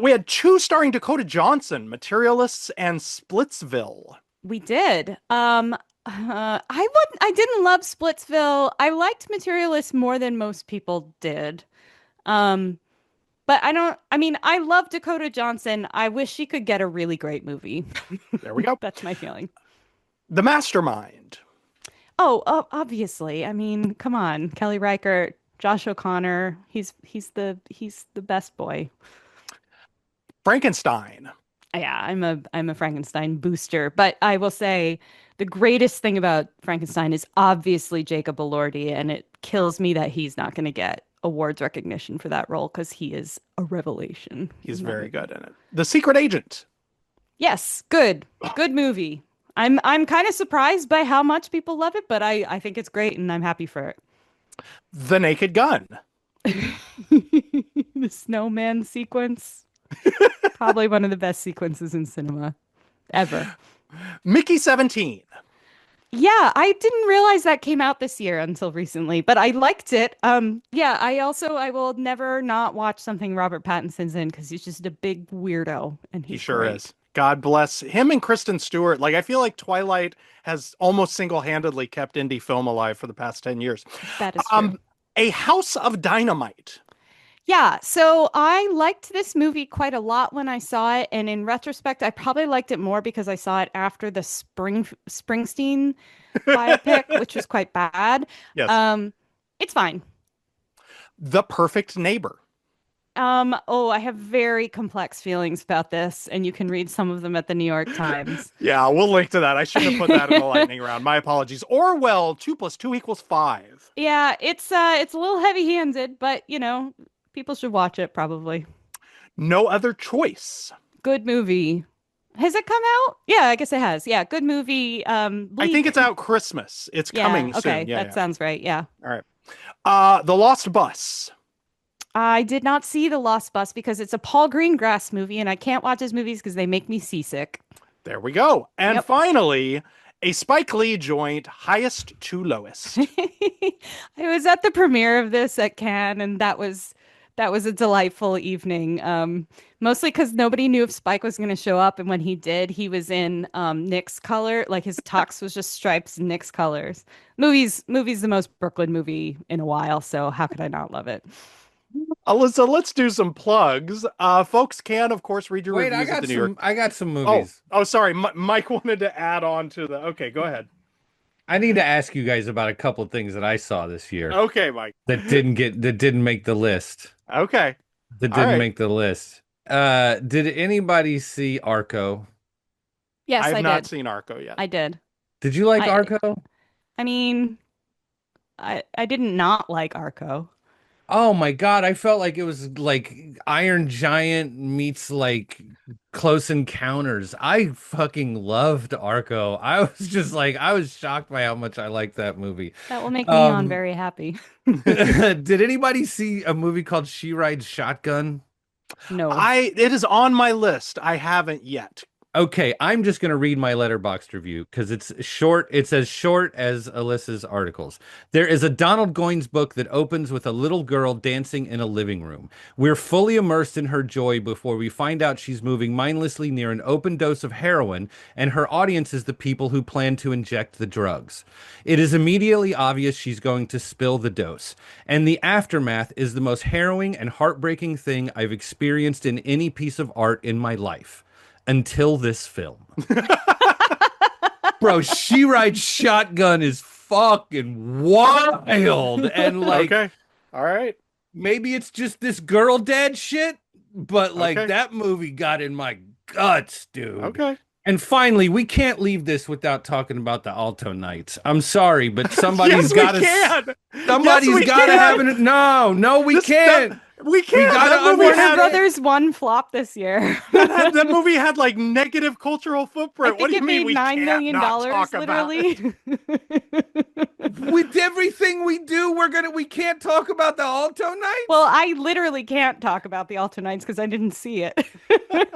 Speaker 1: We had two starring Dakota Johnson, Materialists and Splitsville.
Speaker 3: we did. I didn't love Splitsville. I liked Materialist more than most people did. Um, But I mean, I love Dakota Johnson. I wish she could get a really great movie.
Speaker 1: There we go.
Speaker 3: That's my feeling.
Speaker 1: The Mastermind.
Speaker 3: Oh, obviously. I mean, come on. Kelly Reichardt, Josh O'Connor. He's the best boy.
Speaker 1: Frankenstein.
Speaker 3: Yeah, I'm a Frankenstein booster, but I will say the greatest thing about Frankenstein is obviously Jacob Elordi, and it kills me that he's not going to get awards recognition for that role because he is a revelation.
Speaker 1: He's very good in it. The Secret Agent.
Speaker 3: Yes, good movie. I'm kind of surprised by how much people love it, but I think it's great and I'm happy for it.
Speaker 1: The Naked Gun.
Speaker 3: The snowman sequence, probably one of the best sequences in cinema ever.
Speaker 1: Mickey 17.
Speaker 3: Yeah, I didn't realize that came out this year until recently, but I liked it. Yeah, I will never not watch something Robert Pattinson's in because he's just a big weirdo and
Speaker 1: He
Speaker 3: he's
Speaker 1: sure
Speaker 3: great.
Speaker 1: is. God bless him and Kristen Stewart. Like, I feel like Twilight has almost single-handedly kept indie film alive for the past 10 years.
Speaker 3: That is true.
Speaker 1: A House of Dynamite.
Speaker 3: Yeah, so I liked this movie quite a lot when I saw it, and in retrospect, I probably liked it more because I saw it after the Springsteen biopic, which was quite bad.
Speaker 1: Yes.
Speaker 3: It's fine.
Speaker 1: The Perfect Neighbor.
Speaker 3: Oh, I have very complex feelings about this, and you can read some of them at the New York Times.
Speaker 1: Yeah, we'll link to that. I shouldn't have put that in the lightning round. My apologies. Orwell, 2 + 2 = 5.
Speaker 3: Yeah, it's a little heavy-handed, but people should watch it probably.
Speaker 1: No Other Choice.
Speaker 3: Good movie. Has it come out? Yeah, I guess it has. Yeah, good movie.
Speaker 1: I think it's out Christmas. It's
Speaker 3: Yeah,
Speaker 1: coming
Speaker 3: okay,
Speaker 1: soon. Yeah,
Speaker 3: that sounds right. Yeah.
Speaker 1: All right. The Lost Bus.
Speaker 3: I did not see The Lost Bus because it's a Paul Greengrass movie, and I can't watch his movies because they make me seasick.
Speaker 1: There we go. And
Speaker 3: Yep.
Speaker 1: finally, a Spike Lee joint, Highest to Lowest.
Speaker 3: I was at the premiere of this at Cannes, and that was a delightful evening. Mostly because nobody knew if Spike was going to show up, and when he did, he was in Nick's color, like his tux was just stripes and Nick's colors. Movie's the most Brooklyn movie in a while, so how could I not love it?
Speaker 1: Alyssa, let's do some plugs. Folks can, of course, read your
Speaker 2: Wait,
Speaker 1: reviews at the New York.
Speaker 2: I got some
Speaker 1: Oh,
Speaker 2: movies.
Speaker 1: sorry. Mike wanted to add on to the. Okay, go ahead.
Speaker 2: I need to ask you guys about a couple things that I saw this year
Speaker 1: Okay, Mike.
Speaker 2: that didn't make the list.
Speaker 1: Okay.
Speaker 2: That
Speaker 1: All
Speaker 2: didn't
Speaker 1: right.
Speaker 2: make the list. Did anybody see Arco?
Speaker 3: Yes,
Speaker 1: I have
Speaker 3: I
Speaker 1: not
Speaker 3: did.
Speaker 1: seen Arco yet.
Speaker 3: I did.
Speaker 2: Did you like
Speaker 3: I-
Speaker 2: Arco?
Speaker 3: I mean, I didn't not like Arco.
Speaker 2: Oh my God, I felt like it was like Iron Giant meets like Close Encounters. I fucking loved Arco. I was just like, I was shocked by how much I liked that movie.
Speaker 3: That will make Neon
Speaker 2: Um,
Speaker 3: very happy.
Speaker 2: Did anybody see a movie called She Rides Shotgun?
Speaker 3: No.
Speaker 1: It is on my list. I haven't yet.
Speaker 2: Okay, I'm just going to read my letterboxd review because it's short. It's as short as Alyssa's articles. There is a Donald Goines book that opens with a little girl dancing in a living room. We're fully immersed in her joy before we find out she's moving mindlessly near an open dose of heroin, and her audience is the people who plan to inject the drugs. It is immediately obvious she's going to spill the dose, and the aftermath is the most harrowing and heartbreaking thing I've experienced in any piece of art in my life. Until this film. Bro, She Rides Shotgun is fucking wild. And like,
Speaker 1: Okay. All right.
Speaker 2: maybe it's just this girl dad shit, but like
Speaker 1: Okay.
Speaker 2: that movie got in my guts, dude.
Speaker 1: Okay.
Speaker 2: And finally, we can't leave this without talking about the Alto Nights. I'm sorry, but somebody's
Speaker 1: Yes,
Speaker 2: got
Speaker 1: we
Speaker 2: to.
Speaker 1: can.
Speaker 2: Somebody's
Speaker 1: Yes, we
Speaker 2: got to have
Speaker 1: can.
Speaker 2: it. No, we can't.
Speaker 1: We can't.
Speaker 2: gotta
Speaker 1: That movie
Speaker 3: Warner
Speaker 2: understand-
Speaker 1: had
Speaker 3: Brothers one flop this year.
Speaker 1: that movie had like negative cultural
Speaker 3: I
Speaker 1: footprint.
Speaker 3: think
Speaker 1: What do you
Speaker 3: it
Speaker 1: mean
Speaker 3: made
Speaker 1: we
Speaker 3: $9
Speaker 1: can't
Speaker 3: million
Speaker 1: not talk about it?
Speaker 3: literally.
Speaker 2: With everything we do, we can't talk about the Alto Nights.
Speaker 3: Well, I literally can't talk about the Alto Nights because I didn't see it.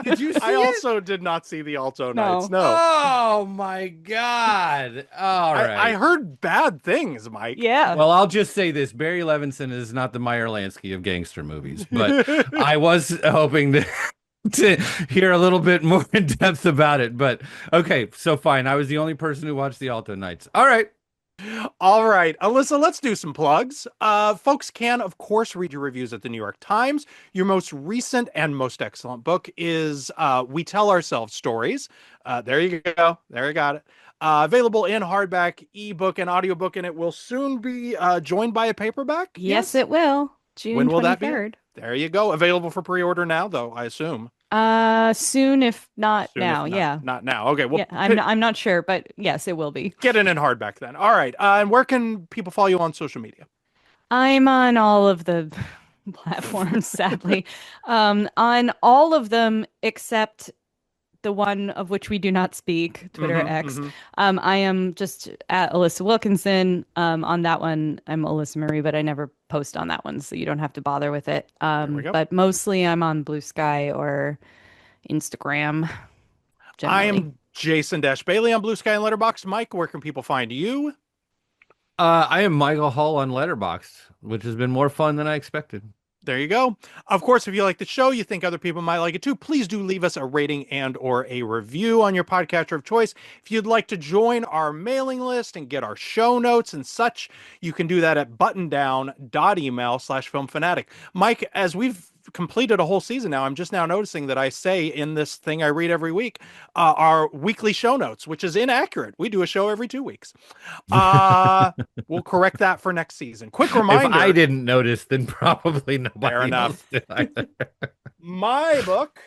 Speaker 2: Did you see
Speaker 1: I
Speaker 2: it?
Speaker 1: also did not see the Alto Nights. No.
Speaker 2: Oh my God. All right.
Speaker 1: I heard bad things, Mike.
Speaker 3: Yeah.
Speaker 2: Well, I'll just say this. Barry Levinson is not the Meyer Lansky of gangster movies, but I was hoping to hear a little bit more in depth about it. But okay, so fine. I was the only person who watched the Alto Nights. All right.
Speaker 1: All right, Alyssa, let's do some plugs. Folks can, of course, read your reviews at the New York Times. Your most recent and most excellent book is We Tell Ourselves Stories. There you go. There you got it. Available in hardback, ebook, and audiobook, and it will soon be joined by a paperback.
Speaker 3: Yes, it will. June
Speaker 1: When will
Speaker 3: 23rd.
Speaker 1: that be? There you go. Available for pre-order now, though, I assume.
Speaker 3: Soon, if not
Speaker 1: Soon,
Speaker 3: now.
Speaker 1: if not,
Speaker 3: Yeah.
Speaker 1: Not now. Okay. Well,
Speaker 3: Yeah. I'm not sure, but yes, it will be.
Speaker 1: get it in hardback then. All right. And where can people follow you on social media?
Speaker 3: I'm on all of the platforms, sadly. On all of them except the one of which we do not speak, Twitter X. I am just at Alissa Wilkinson. On that one, I'm Alyssa Marie, but I never post on that one, so you don't have to bother with it.
Speaker 1: we go.
Speaker 3: But mostly I'm on Blue Sky or Instagram.
Speaker 1: I
Speaker 3: Generally.
Speaker 1: am Jason Bailey on Blue Sky and Letterboxd. Mike, where can people find you?
Speaker 2: I am Michael Hall on Letterboxd, which has been more fun than I expected.
Speaker 1: There you go. Of course, if you like the show, you think other people might like it too, please do leave us a rating and or a review on your podcatcher of choice. If you'd like to join our mailing list and get our show notes and such, you can do that at buttondown.email/filmfanatic. Mike, as we've completed a whole season now, I'm just now noticing that I say in this thing I read every week, our weekly show notes, which is inaccurate. We do a show every 2 weeks. We'll correct that for next season. Quick reminder.
Speaker 2: If I didn't notice, then probably nobody
Speaker 1: Fair enough.
Speaker 2: else did either.
Speaker 1: My book,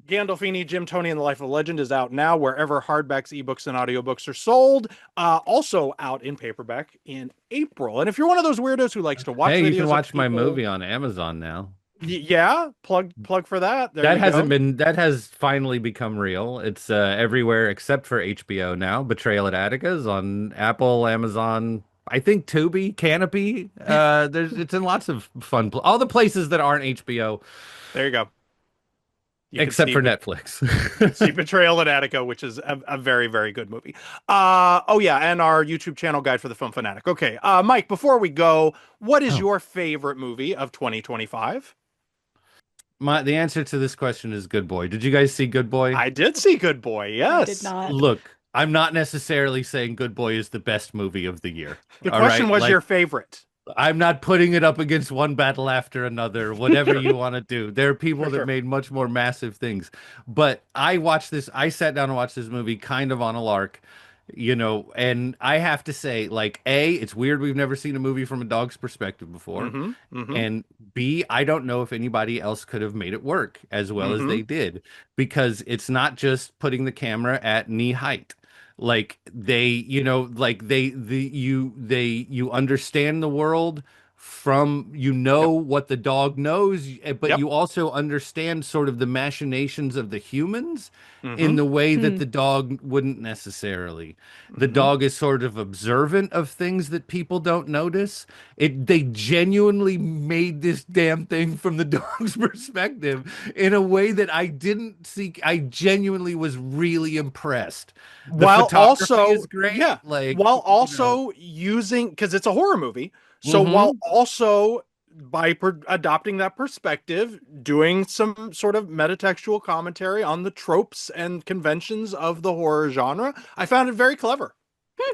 Speaker 1: Gandolfini, Jim, Tony, and the Life of a Legend, is out now wherever hardbacks, ebooks, and audiobooks are sold. Also out in paperback in April. And if you're one of those weirdos who likes to watch
Speaker 2: Hey,
Speaker 1: videos
Speaker 2: you can
Speaker 1: of
Speaker 2: watch my
Speaker 1: people-
Speaker 2: movie on Amazon now.
Speaker 1: Yeah, plug for that. There
Speaker 2: That
Speaker 1: you
Speaker 2: hasn't
Speaker 1: go.
Speaker 2: been. That has finally become real. It's everywhere except for HBO now. Betrayal at Attica's on Apple, Amazon. I think Tubi, Canopy. It's in lots of fun. All the places that aren't HBO,
Speaker 1: There you go. You can
Speaker 2: except
Speaker 1: see
Speaker 2: for
Speaker 1: Be-
Speaker 2: Netflix.
Speaker 1: see Betrayal at Attica, which is a very, very good movie. Oh yeah, and our YouTube channel guide for the film fanatic. Okay, Mike, before we go, what is your favorite movie of 2025?
Speaker 2: The answer to this question is Good Boy. Did you guys see Good Boy?
Speaker 1: I did see Good Boy. Yes.
Speaker 3: I did not.
Speaker 2: Look, I'm not necessarily saying Good Boy is the best movie of the year.
Speaker 1: The
Speaker 2: all
Speaker 1: question
Speaker 2: right?
Speaker 1: was
Speaker 2: Like,
Speaker 1: your favorite.
Speaker 2: I'm not putting it up against one battle after another, whatever you want to do. There are people
Speaker 1: For
Speaker 2: that
Speaker 1: sure.
Speaker 2: made much more massive things. But I sat down and watched this movie kind of on a lark, and I have to say, like, A, it's weird we've never seen a movie from a dog's perspective before. And B, I don't know if anybody else could have made it work as well as they did, because it's not just putting the camera at knee height. Like you understand the world from,
Speaker 1: Yep.
Speaker 2: what the dog knows, but
Speaker 1: Yep.
Speaker 2: you also understand sort of the machinations of the humans in
Speaker 1: Mm-hmm.
Speaker 2: the way that
Speaker 3: Hmm.
Speaker 2: the dog wouldn't necessarily. The
Speaker 1: Mm-hmm.
Speaker 2: dog is sort of observant of things that people don't notice. They genuinely made this damn thing from the dog's perspective in a way that I didn't see. I genuinely was really impressed. The
Speaker 1: While
Speaker 2: photography is
Speaker 1: also,
Speaker 2: great.
Speaker 1: yeah,
Speaker 2: Like,
Speaker 1: while also using, because it's a horror movie, so while
Speaker 2: hmm
Speaker 1: also by adopting that perspective, doing some sort of metatextual commentary on the tropes and conventions of the horror genre, I found it very clever.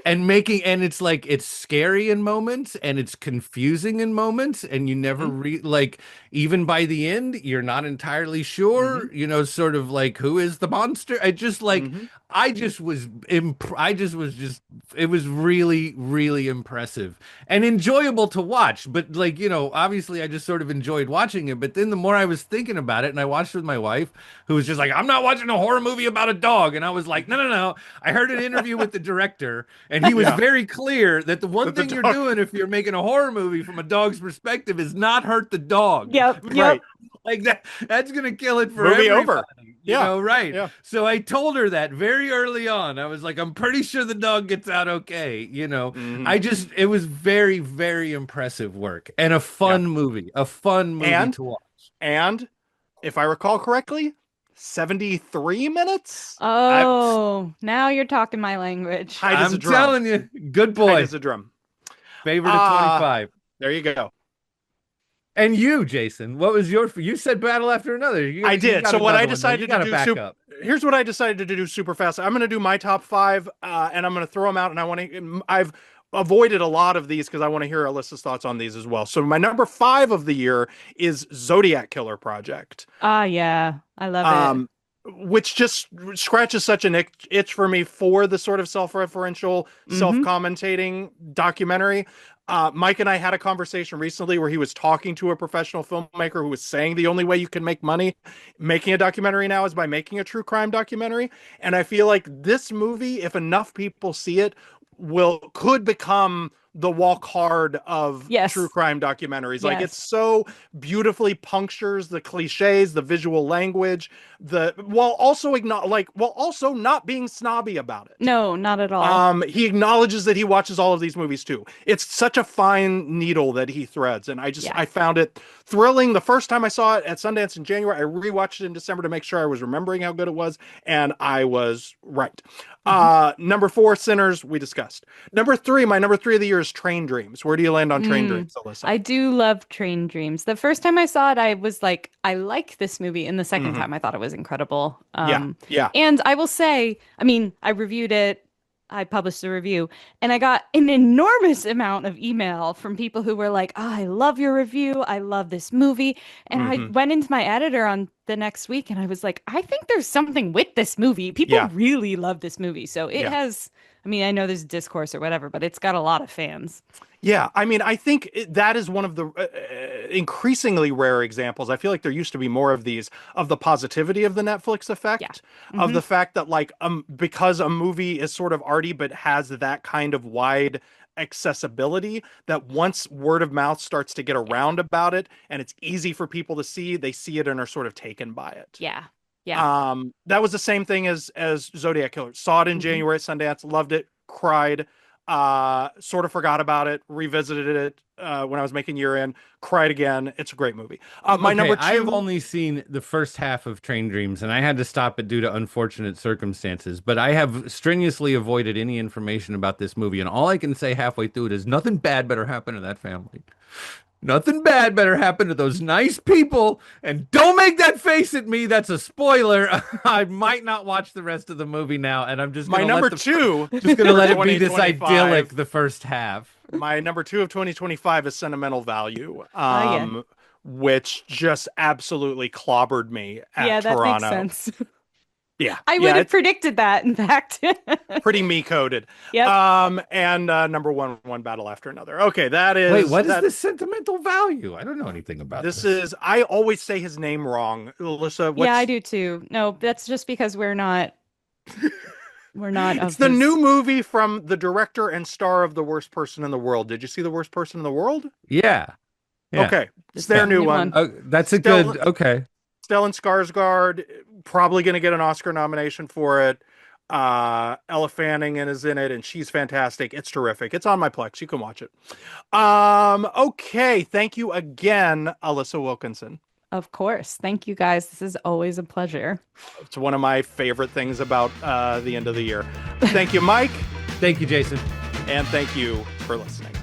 Speaker 2: and it's like it's scary in moments and it's confusing in moments, and you never
Speaker 1: Hmm.
Speaker 2: like, even by the end you're not entirely
Speaker 1: Hmm.
Speaker 2: sure, sort of like, who is the monster. I just like,
Speaker 1: Hmm.
Speaker 2: I just was just it was really, really impressive and enjoyable to watch. But like, obviously I just sort of enjoyed watching it. But then the more I was thinking about it, and I watched with my wife, who was just like, I'm not watching a horror movie about a dog. And I was like, no, no, no. I heard an interview with the director, and he was
Speaker 1: Yeah,
Speaker 2: very clear that the one
Speaker 1: that the
Speaker 2: thing you're
Speaker 1: dog,
Speaker 2: doing if you're making a horror movie from a dog's perspective is not hurt the dog.
Speaker 3: Yep. Yep.
Speaker 1: right.
Speaker 2: Like that's gonna kill it for
Speaker 1: Movie over.
Speaker 2: everybody,
Speaker 1: Yeah,
Speaker 2: right?
Speaker 1: yeah.
Speaker 2: So I told her that very early on. I was like, I'm pretty sure the dog gets out okay.
Speaker 1: Hmm.
Speaker 2: It was very, very impressive work and
Speaker 1: Yeah.
Speaker 2: a fun movie
Speaker 1: And
Speaker 2: to watch.
Speaker 1: and if I recall correctly, 73 minutes.
Speaker 3: Oh, now you're talking my language.
Speaker 1: Tight as a
Speaker 2: I'm
Speaker 1: drum.
Speaker 2: telling you, good
Speaker 1: Tight
Speaker 2: boy.
Speaker 1: as a drum.
Speaker 2: Favorite of
Speaker 1: Ah,
Speaker 2: 25.
Speaker 1: there you go.
Speaker 2: And you, Jason, what was you said battle after another.
Speaker 1: I
Speaker 2: You
Speaker 1: did.
Speaker 2: got
Speaker 1: So what I
Speaker 2: another one though. You
Speaker 1: decided to
Speaker 2: got to
Speaker 1: do
Speaker 2: back up.
Speaker 1: here's what I decided to do super fast. I'm going to do my top five, and I'm going to throw them out. And I've avoided a lot of these because I want to hear Alyssa's thoughts on these as well. So my number five of the year is Zodiac Killer Project.
Speaker 3: Ah, yeah. I love it.
Speaker 1: Um, which just scratches such an itch for me for the sort of self-referential,
Speaker 3: Mm-hmm.
Speaker 1: self-commentating documentary. Mike and I had a conversation recently where he was talking to a professional filmmaker who was saying the only way you can make money making a documentary now is by making a true crime documentary. And I feel like this movie, if enough people see it, could become the walk hard of true
Speaker 3: Yes.
Speaker 1: crime documentaries. Like it's
Speaker 3: Yes.
Speaker 1: so beautifully punctures the cliches, the visual language, the while also not being snobby about it.
Speaker 3: No, not at all.
Speaker 1: He acknowledges that he watches all of these movies too. It's such a fine needle that he threads, and
Speaker 3: Yeah.
Speaker 1: I found it thrilling. The first time I saw it at Sundance in January, I rewatched it in December to make sure I was remembering how good it was, and I was right.
Speaker 3: Hmm.
Speaker 1: Number four, Sinners, we discussed. My number three of the year is Train Dreams. Where do you land on Train
Speaker 3: Mm.
Speaker 1: Dreams, Alyssa?
Speaker 3: I do love Train Dreams. The first time I saw it, I was like, I like this movie. And the second
Speaker 1: Hmm.
Speaker 3: time, I thought it was incredible.
Speaker 1: Yeah, yeah.
Speaker 3: And I will say, I mean, I reviewed it. I published a review and I got an enormous amount of email from people who were like, oh, I love your review. I love this movie. And I
Speaker 1: Hmm.
Speaker 3: went into my editor on the next week and I was like, I think there's something with this movie. People
Speaker 1: Yeah,
Speaker 3: really love this movie. So it
Speaker 1: yeah.
Speaker 3: has, I mean, I know there's discourse or whatever, but it's got a lot of fans.
Speaker 1: Yeah, I mean, I think that is one of the increasingly rare examples. I feel like there used to be more of these of the positivity of the Netflix
Speaker 3: Yeah.
Speaker 1: effect, of
Speaker 3: Hmm.
Speaker 1: the fact that like because a movie is sort of arty but has that kind of wide accessibility, that once word of mouth starts to get
Speaker 3: Yeah.
Speaker 1: around about it and it's easy for people to see, they see it and are sort of taken by it.
Speaker 3: Yeah. Yeah.
Speaker 1: That was the same thing as Zodiac Killer. Saw it in
Speaker 3: Hmm.
Speaker 1: January at Sundance, loved it, cried, sort of forgot about it, revisited it when I was making year end, cried again. It's a great movie. My
Speaker 2: Okay,
Speaker 1: number
Speaker 2: I have
Speaker 1: two.
Speaker 2: only seen the first half of Train Dreams, and I had to stop it due to unfortunate circumstances. But I have strenuously avoided any information about this movie, and all I can say halfway through it is nothing bad better happen to that family. Nothing bad better happen to those nice people. And don't make that face at me. That's a spoiler. I might not watch the rest of the movie now, and I'm just
Speaker 1: My
Speaker 2: gonna
Speaker 1: number two
Speaker 2: just gonna
Speaker 1: for
Speaker 2: let it be this
Speaker 1: 2025.
Speaker 2: idyllic the first half.
Speaker 1: My number two of 2025 is Sentimental Value,
Speaker 3: Yeah.
Speaker 1: which just absolutely clobbered me at
Speaker 3: Yeah, that makes
Speaker 1: Toronto.
Speaker 3: sense.
Speaker 1: Yeah,
Speaker 3: I would
Speaker 1: yeah,
Speaker 3: have
Speaker 1: it's
Speaker 3: predicted that, in fact.
Speaker 1: pretty me coded.
Speaker 3: Yep.
Speaker 1: And number one battle after another. Okay,
Speaker 2: Wait, what is
Speaker 1: that.
Speaker 2: this sentimental value? I don't know anything about
Speaker 1: This
Speaker 2: this.
Speaker 1: is, I always say his name wrong. Alyssa,
Speaker 3: Yeah, I
Speaker 1: what's
Speaker 3: do too. No, that's just because we're not We're not.
Speaker 1: It's the new movie from the director and star of The Worst Person in the World. Did you see The Worst Person in the World?
Speaker 2: Yeah.
Speaker 1: Okay, it's their new one.
Speaker 2: Oh, that's a good. Okay.
Speaker 1: Stellan Skarsgård, probably going to get an Oscar nomination for it. Ella Fanning is in it, and she's fantastic. It's terrific. It's on my Plex. You can watch it. Okay, thank you again, Alissa Wilkinson.
Speaker 3: Of course. Thank you, guys. This is always a pleasure.
Speaker 1: It's one of my favorite things about the end of the year. Thank you, Mike.
Speaker 2: Thank you, Jason.
Speaker 1: And thank you for listening.